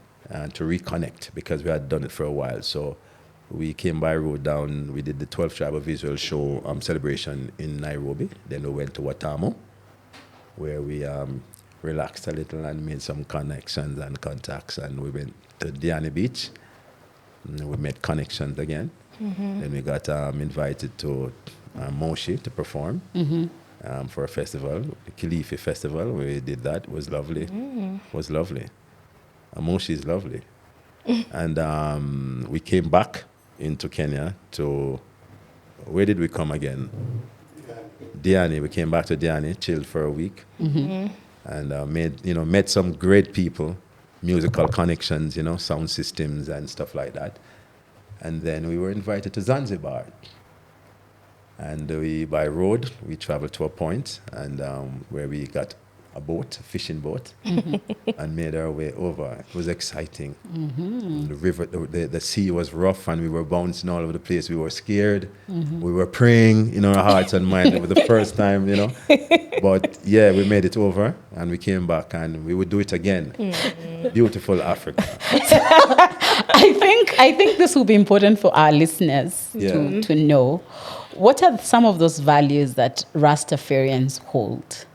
to reconnect, because we had done it for a while. So we came by road down, we did the 12th Tribe of Israel show celebration in Nairobi. Then we went to Watamu, where we relaxed a little and made some connections and contacts. And we went to Diani Beach, and we made connections again. Then we got invited to Moshi to perform. For a festival, the Kilifi Festival. We did that. It was lovely. Moshi is lovely. And we came back into Kenya to, where did we come again? Diani. We came back to Diani, chilled for a week, and met some great people, musical connections, sound systems and stuff like that. And then we were invited to Zanzibar. And by road, we traveled to a point and where we got a fishing boat, and made our way over. It was exciting. The river, the sea was rough, and we were bouncing all over the place. We were scared. We were praying in our hearts and minds. It was the first time, But yeah, we made it over, and we came back, and we would do it again. Beautiful Africa. I think this will be important for our listeners to know. What are some of those values that Rastafarians hold?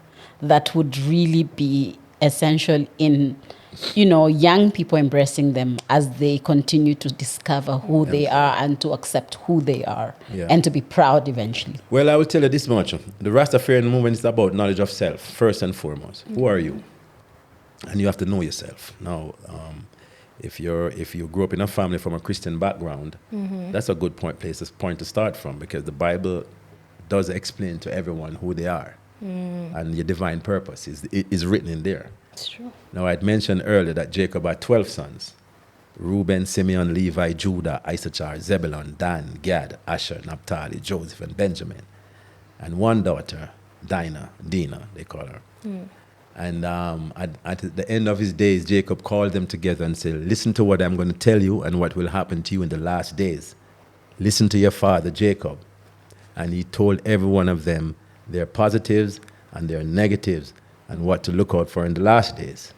that would really be essential in, young people embracing them as they continue to discover who they are and to accept who they are and to be proud eventually? Well, I will tell you this much. The Rastafarian movement is about knowledge of self, first and foremost. Who are you? And you have to know yourself. Now, if you grew up in a family from a Christian background, that's a good point to start from, because the Bible does explain to everyone who they are. And your divine purpose is written in there. It's true. Now, I'd mentioned earlier that Jacob had 12 sons. Reuben, Simeon, Levi, Judah, Issachar, Zebulun, Dan, Gad, Asher, Naphtali, Joseph, and Benjamin. And one daughter, Dinah, they call her. And at the end of his days, Jacob called them together and said, listen to what I'm going to tell you and what will happen to you in the last days. Listen to your father, Jacob. And he told every one of them their positives and their negatives and what to look out for in the last days.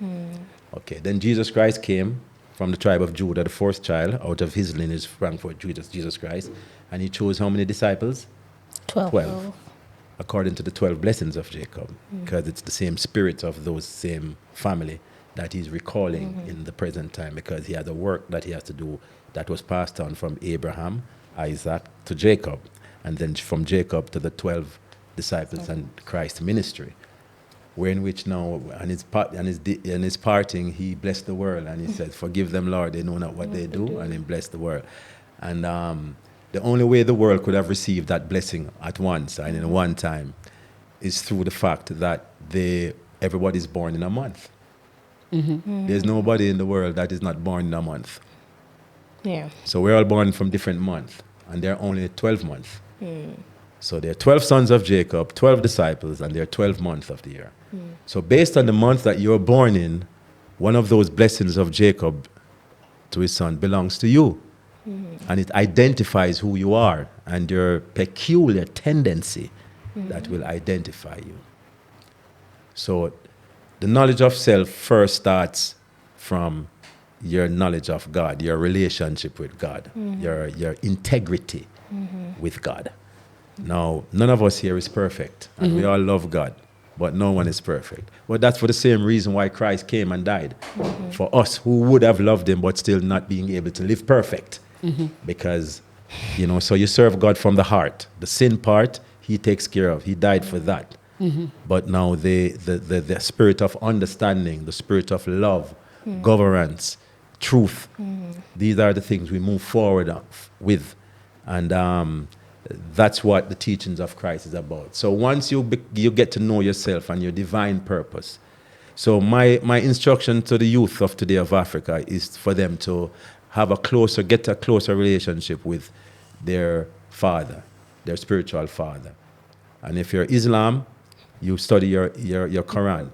Okay, then Jesus Christ came from the tribe of Judah, the fourth child. Out of his lineage sprang forth Jesus Christ. And he chose how many disciples? 12. According to the 12 blessings of Jacob, because it's the same spirit of those same family that he's recalling in the present time, because he had a work that he has to do that was passed on from Abraham, Isaac to Jacob, and then from Jacob to the 12 disciples and Christ's ministry, where in which now, and his parting, he blessed the world, and he said, forgive them, Lord, they know not what they do, and he blessed the world. And the only way the world could have received that blessing at once and in one time is through the fact that everybody's born in a month. There's nobody in the world that is not born in a month. Yeah. So we're all born from different months, and there are only 12 months. So there are 12 sons of Jacob, 12 disciples, and there are 12 months of the year. So based on the month that you're born in, one of those blessings of Jacob to his son belongs to you. And it identifies who you are and your peculiar tendency that will identify you. So the knowledge of self first starts from your knowledge of God, your relationship with God, your integrity with God. Now, none of us here is perfect, and we all love God, but no one is perfect. But that's for the same reason why Christ came and died, for us who would have loved him but still not being able to live perfect. Because, so you serve God from the heart. The sin part, he takes care of. He died for that. But now the spirit of understanding, the spirit of love, governance, truth, these are the things we move forward with. And that's what the teachings of Christ is about. So once you get to know yourself and your divine purpose. So my instruction to the youth of today of Africa is for them to get a closer relationship with their father, their spiritual father. And if you're Islam, you study your Quran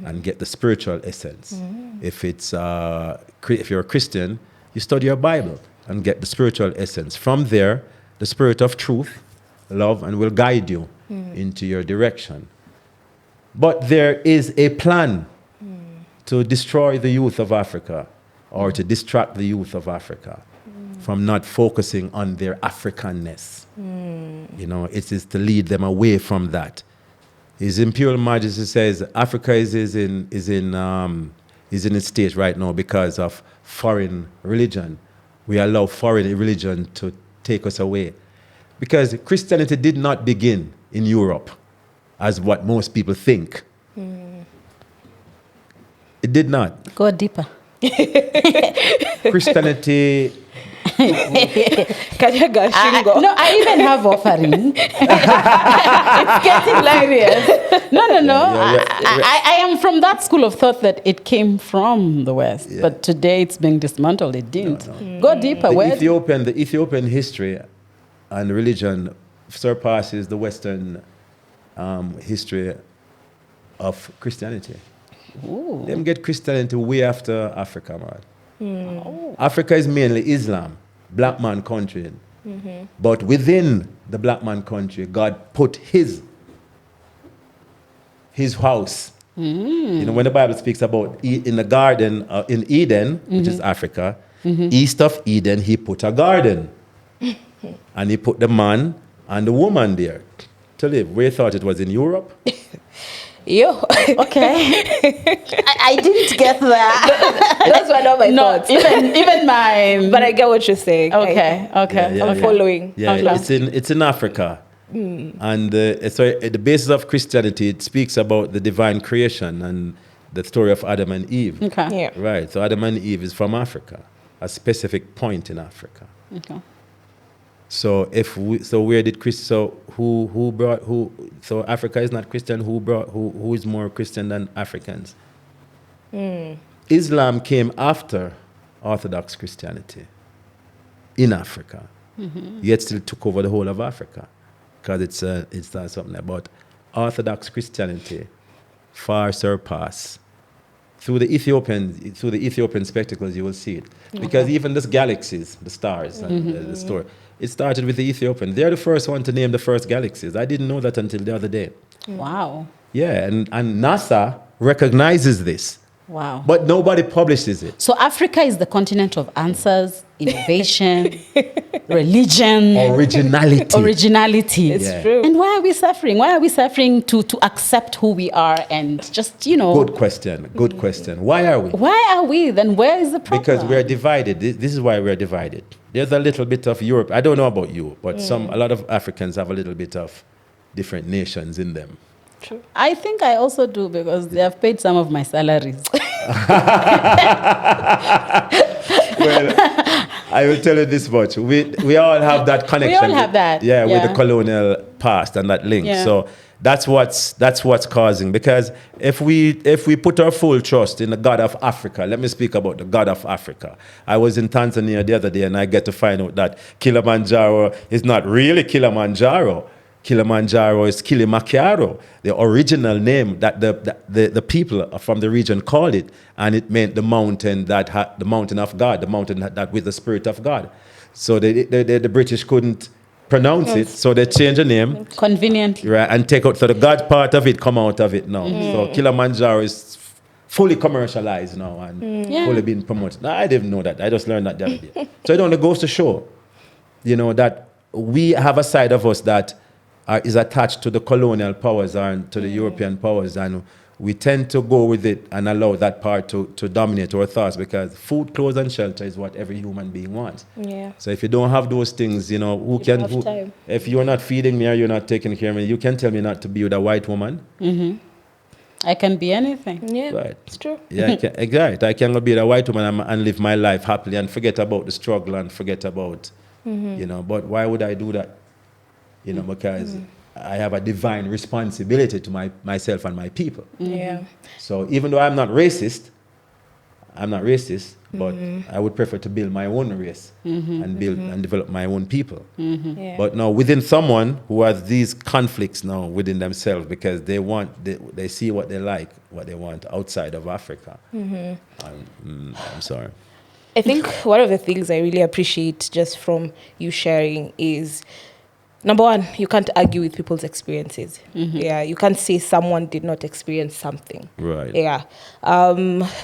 and get the spiritual essence. If you're a Christian, you study your Bible and get the spiritual essence. From there, the spirit of truth, love, and will guide you into your direction. But there is a plan to destroy the youth of Africa, or to distract the youth of Africa from not focusing on their Africanness. It is to lead them away from that. His Imperial Majesty says Africa is in its state right now because of foreign religion. We allow foreign religion to take us away. Because Christianity did not begin in Europe, as what most people think. It did not. Go deeper. Christianity. No, I even have offering. It's getting serious. No. I am from that school of thought that it came from the West, but today it's being dismantled. It didn't. No. Go deeper. The Ethiopian history and religion surpasses the Western history of Christianity. Ooh. Them get Christianity way after Africa, man. Africa is mainly Islam, black man country. But within the black man country, God put his house. When the Bible speaks about in the garden, in Eden, which is Africa, east of Eden, he put a garden. And he put the man and the woman there to live. We thought it was in Europe. Yo. Okay. I didn't get that. Those were not my thoughts. Even mine. But I get what you're saying. Okay. I'm following. Yeah, Okay. it's in Africa. And so at the basis of Christianity, it speaks about the divine creation and the story of Adam and Eve. Okay. Yeah. Right. So Adam and Eve is from Africa, a specific point in Africa. Okay. So where did Christ? So who brought who? So Africa is not Christian. Who is more Christian than Africans? Islam came after Orthodox Christianity in Africa, yet still took over the whole of Africa, because it's something about Orthodox Christianity far surpass. Through the Ethiopian spectacles, you will see it. Because even the galaxies, the stars, and the story, it started with the Ethiopian. They're the first one to name the first galaxies. I didn't know that until the other day. Wow. Yeah, and NASA recognizes this. Wow. But nobody publishes it. So Africa is the continent of answers, innovation, religion, originality. It's true. And why are we suffering? Why are we suffering to accept who we are and just, Good question. Why are we? Why are we? Then where is the problem? Because we are divided. This is why we are divided. There's a little bit of Europe. I don't know about you, but a lot of Africans have a little bit of different nations in them. True. I think I also do, because they have paid some of my salaries. Well, I will tell you this much. We all have that connection. We all have that. With the colonial past and that link. Yeah. So that's what's causing. Because if we put our full trust in the God of Africa, let me speak about the God of Africa. I was in Tanzania the other day, and I get to find out that Kilimanjaro is not really Kilimanjaro. Kilimanjaro is Kilimanjaro, the original name that the people from the region called it, and it meant the mountain the mountain of God, the mountain that with the spirit of God. So the British couldn't pronounce it, so they changed the name Conveniently. right, and take out. So the God part of it come out of it now. So Kilimanjaro is fully commercialized now and fully being promoted. Now, I didn't know that. I just learned that the other day. So it only goes to show, that we have a side of us that is attached to the colonial powers and to the European powers, and we tend to go with it and allow that part to dominate our thoughts, because food, clothes, and shelter is what every human being wants. Yeah. So if you don't have those things, if you're not feeding me or you're not taking care of me, you can tell me not to be with a white woman. I can be anything. Yeah, Right. it's true. Yeah, exactly. I can go be with a white woman and live my life happily and forget about the struggle and forget about, but why would I do that? Because I have a divine responsibility to myself and my people. Yeah. So even though I'm not racist, but I would prefer to build my own race and build and develop my own people. Yeah. But now within someone who has these conflicts now within themselves, because they see what they like, what they want outside of Africa. I'm sorry. I think one of the things I really appreciate just from you sharing is, number one, you can't argue with people's experiences. Yeah, you can't say someone did not experience something. Right. Yeah.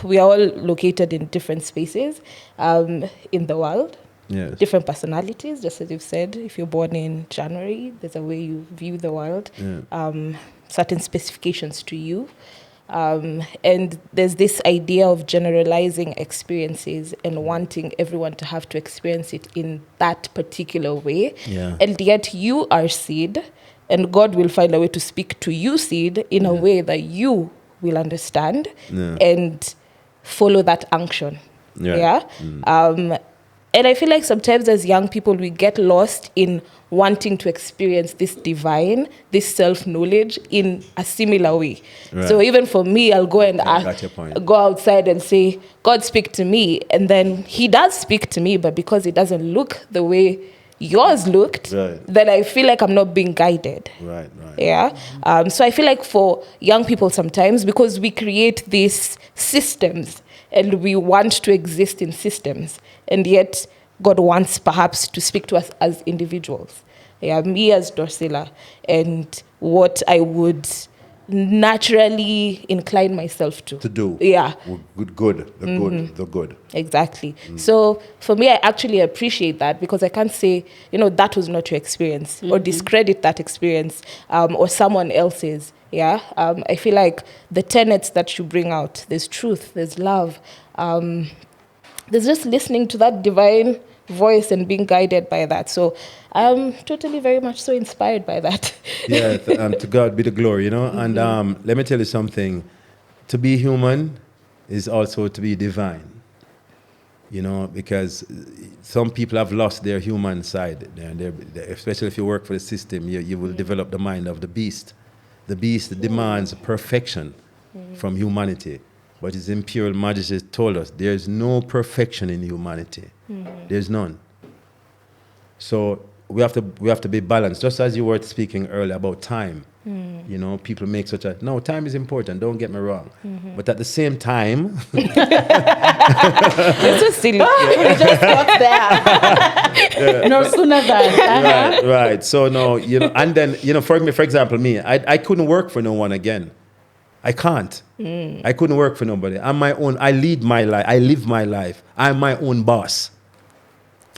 We are all located in different spaces in the world. Yes. Different personalities, just as you've said. If you're born in January, there's a way you view the world. Yeah. Certain specifications to you. And there's this idea of generalizing experiences and wanting everyone to have to experience it in that particular way. Yeah. And yet you are seed, and God will find a way to speak to you, seed, in a way that you will understand and follow that unction. Yeah. And I feel like sometimes as young people, we get lost in wanting to experience this divine, this self-knowledge in a similar way. Right. So even for me, I'll go and got your point. go outside and say, God, speak to me. And then he does speak to me, but because it doesn't look the way yours looked, then I feel like I'm not being guided. Right. Yeah. So I feel like for young people sometimes, because we create these systems and we want to exist in systems, and yet God wants perhaps to speak to us as individuals. Yeah, me as Dorsila, and what I would naturally incline myself to do. Yeah. The good. Exactly. So for me, I actually appreciate that, because I can't say, that was not your experience, or discredit that experience, or someone else's, Yeah, I feel like the tenets that you bring out, there's truth, there's love, there's just listening to that divine voice and being guided by that. So I'm totally very much so inspired by that. Yeah, to God be the glory, you know. And let me tell you something. To be human is also to be divine, you know, because some people have lost their human side. Especially if you work for the system, you will develop the mind of the beast. The beast demands perfection from humanity. But His Imperial Majesty told us there's no perfection in humanity. There's none. So we have to be balanced. Just as you were speaking earlier about time. You know, people make no, time is important, don't get me wrong. But at the same time... It's just silly. We just got there. No sooner than. Right. So no, you know, and then, you know, for example, me, I couldn't work for no one again. I can't. I couldn't work for nobody. I'm my own. I lead my life. I live my life. I'm my own boss.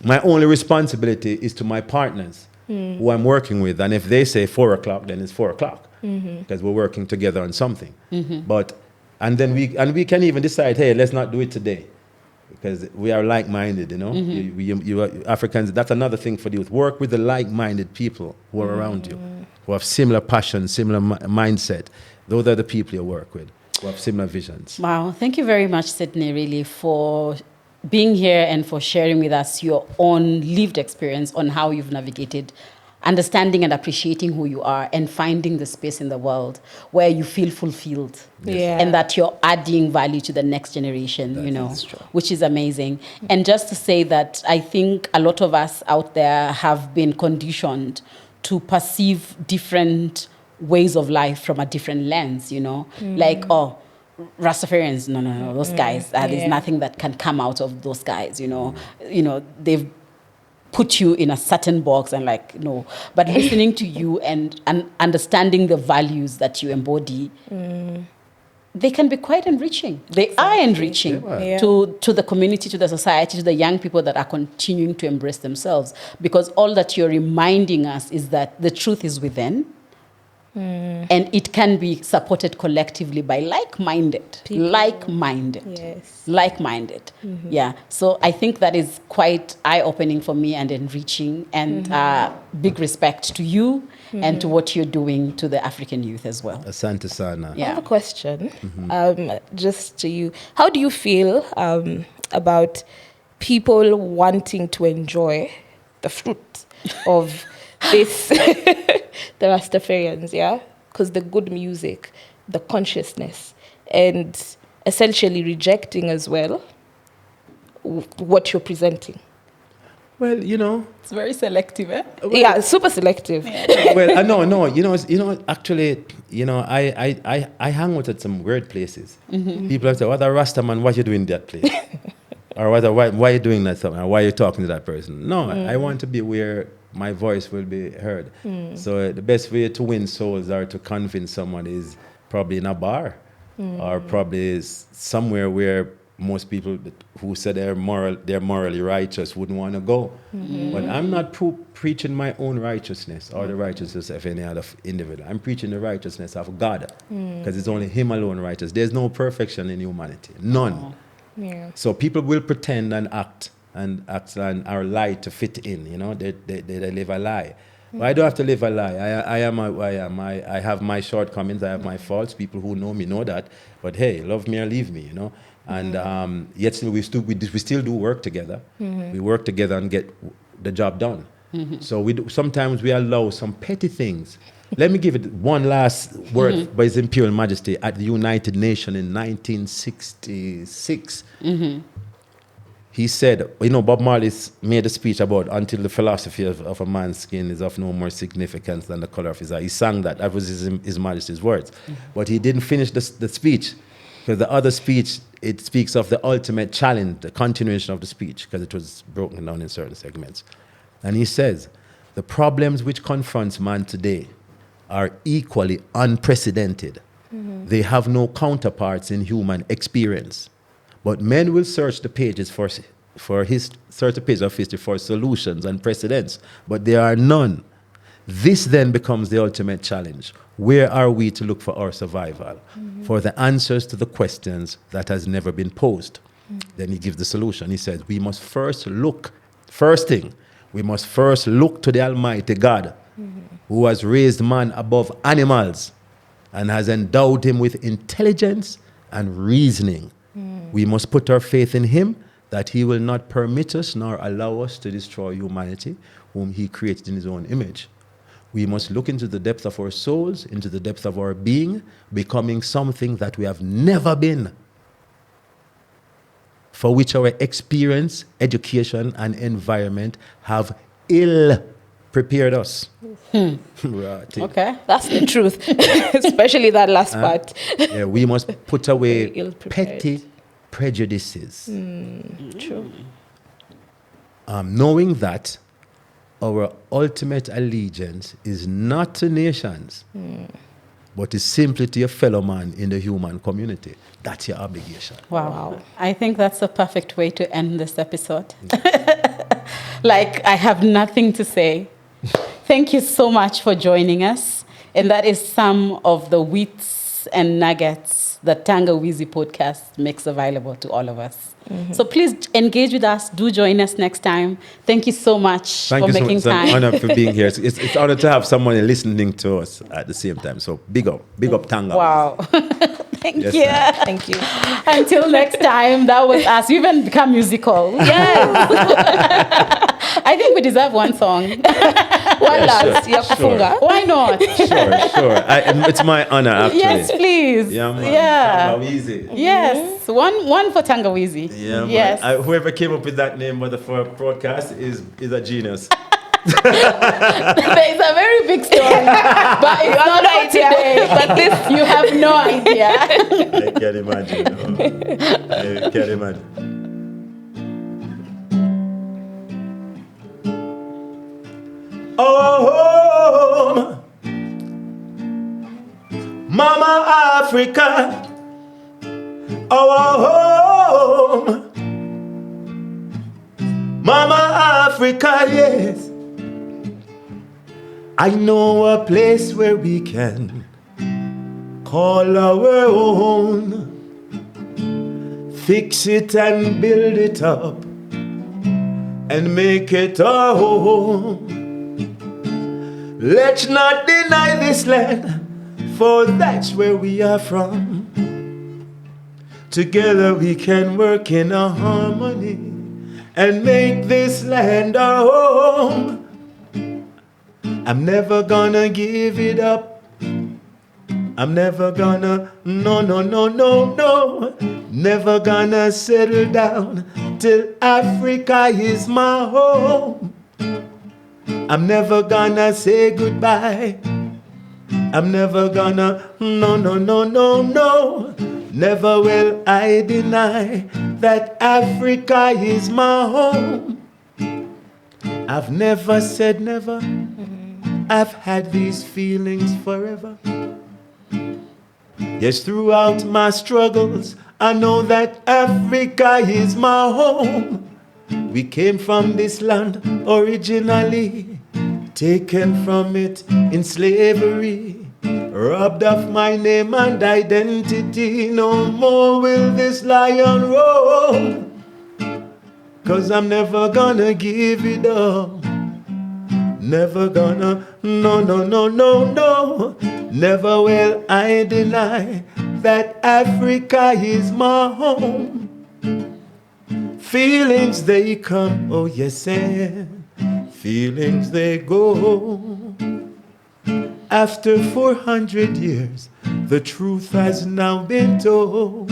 My only responsibility is to my partners who I'm working with. And if they say 4 o'clock, then it's 4 o'clock because we're working together on something. And then we can even decide, hey, let's not do it today because we are like-minded, you know. You Africans, that's another thing for the youth. Work with the like-minded people who are around you, who have similar passion, similar mindset. Those are the people you work with, who have similar visions. Wow. Thank you very much, Sydney, really, for being here and for sharing with us your own lived experience on how you've navigated understanding and appreciating who you are and finding the space in the world where you feel fulfilled. Yeah. And that you're adding value to the next generation, you know, which is amazing. And just to say that I think a lot of us out there have been conditioned to perceive different ways of life from a different lens, you know, like, oh, Rastafarians, no, those guys, there's nothing that can come out of those guys, you know, they've put you in a certain box and like, no, but listening to you and understanding the values that you embody, they can be quite enriching. They are enriching to the community, to the society, to the young people that are continuing to embrace themselves, because all that you're reminding us is that the truth is within. And it can be supported collectively by like-minded. Yes. Like-minded. Yeah. So I think that is quite eye-opening for me and enriching, and big respect to you and to what you're doing to the African youth as well. Asante sana. I have a question, just to you. How do you feel about people wanting to enjoy the fruit of this, the Rastafarians, yeah? Because the good music, the consciousness, and essentially rejecting as well what you're presenting. Well, you know, It's very selective, eh? Yeah, super selective. well, no, actually, I hang out at some weird places. People have said, "What a Rasta man, what you doing in that place?" Or why are you doing that something? Or why are you talking to that person? No, I want to be where my voice will be heard. So the best way to win souls or to convince someone is probably in a bar, or probably is somewhere where most people who said they're morally righteous wouldn't want to go. But I'm not preaching my own righteousness or the righteousness of any other individual. I'm preaching the righteousness of God, because it's only Him alone righteous. There's no perfection in humanity, none. Yeah. So people will pretend and act and or lie to fit in. You know, they live a lie. But I don't have to live a lie. I am who I am. I have my shortcomings. I have my faults. People who know me know that. But hey, love me or leave me. You know. And yet we still do work together. We work together and get the job done. So sometimes we allow some petty things. Let me give it one last word by His Imperial Majesty at the United Nations in 1966. He said, Bob Marley made a speech about until the philosophy of a man's skin is of no more significance than the color of his eye. He sang that. That was His Majesty's words. But he didn't finish the speech, because the other speech, it speaks of the ultimate challenge, the continuation of the speech, because it was broken down in certain segments. And he says, the problems which confronts man today are equally unprecedented. They have no counterparts in human experience. But men will search the pages search the page of history for solutions and precedents, but there are none. This then becomes the ultimate challenge. Where are we to look for our survival? For the answers to the questions that has never been posed. Then he gives the solution. He says, we must first look to the Almighty God, who has raised man above animals and has endowed him with intelligence and reasoning. We must put our faith in him that he will not permit us nor allow us to destroy humanity, whom he created in his own image. We must look into the depth of our souls, into the depth of our being, becoming something that we have never been, for which our experience, education, and environment have ill prepared us. Right. Okay, that's the truth, especially that last part. Yeah, we must put away petty prejudices. True. Knowing that our ultimate allegiance is not to nations, but is simply to your fellow man in the human community. That's your obligation. Wow. I think that's a perfect way to end this episode. Like, I have nothing to say. Thank you so much for joining us. And that is some of the wheats and nuggets that Tangawizi podcast makes available to all of us. So please engage with us. Do join us next time. Thank you so much for making time. It's an honor for being here. It's an honor to have someone listening to us at the same time. So big up Tangawizi. Wow. Thank you. Thank you. Until next time, that was us. We even become musical. Yes. I think we deserve one song. One last. Sure. Why not? Sure. It's my honor, actually. Yes, please. Yeah, man. Yeah. Tangawizi. Yes. One for Tangawizi. Yeah, man. Yes. Whoever came up with that name for a broadcast is a genius. There is a very big story, but it's not for today. But this, you have no idea. I can't imagine. I can't imagine. Oh, Mama Africa. Oh, Mama Africa, yes. I know a place where we can call our own, fix it and build it up and make it our home. Let's not deny this land, for that's where we are from. Together we can work in a harmony and make this land our home. I'm never gonna give it up. I'm never gonna, no. Never gonna settle down till Africa is my home. I'm never gonna say goodbye. I'm never gonna, no. Never will I deny that Africa is my home. I've never said never. I've had these feelings forever. Yes, throughout my struggles, I know that Africa is my home. We came from this land originally, taken from it in slavery, robbed of my name and identity. No more will this lion roar, 'cause I'm never gonna give it up. Never gonna, no. Never will I deny that Africa is my home. Feelings they come, oh yes, and feelings they go. After 400 years, the truth has now been told.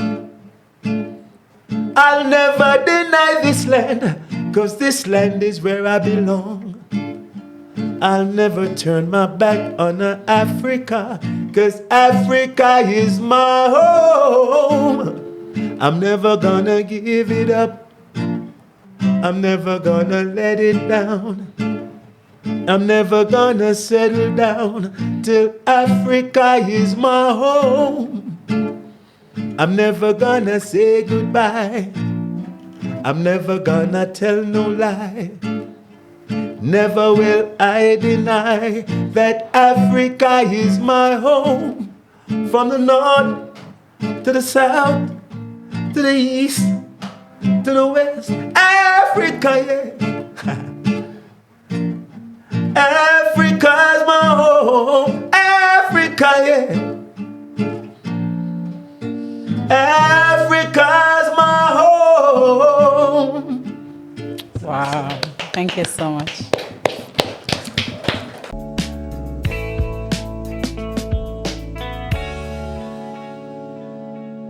I'll never deny this land, 'cause this land is where I belong. I'll never turn my back on Africa, 'cause Africa is my home. I'm never gonna give it up. I'm never gonna let it down. I'm never gonna settle down till Africa is my home. I'm never gonna say goodbye. I'm never gonna tell no lie. Never will I deny that Africa is my home. From the north to the south, to the east, to the west, Africa, yeah. Africa's my home, Africa, yeah. Africa's my home. Wow, thank you so much.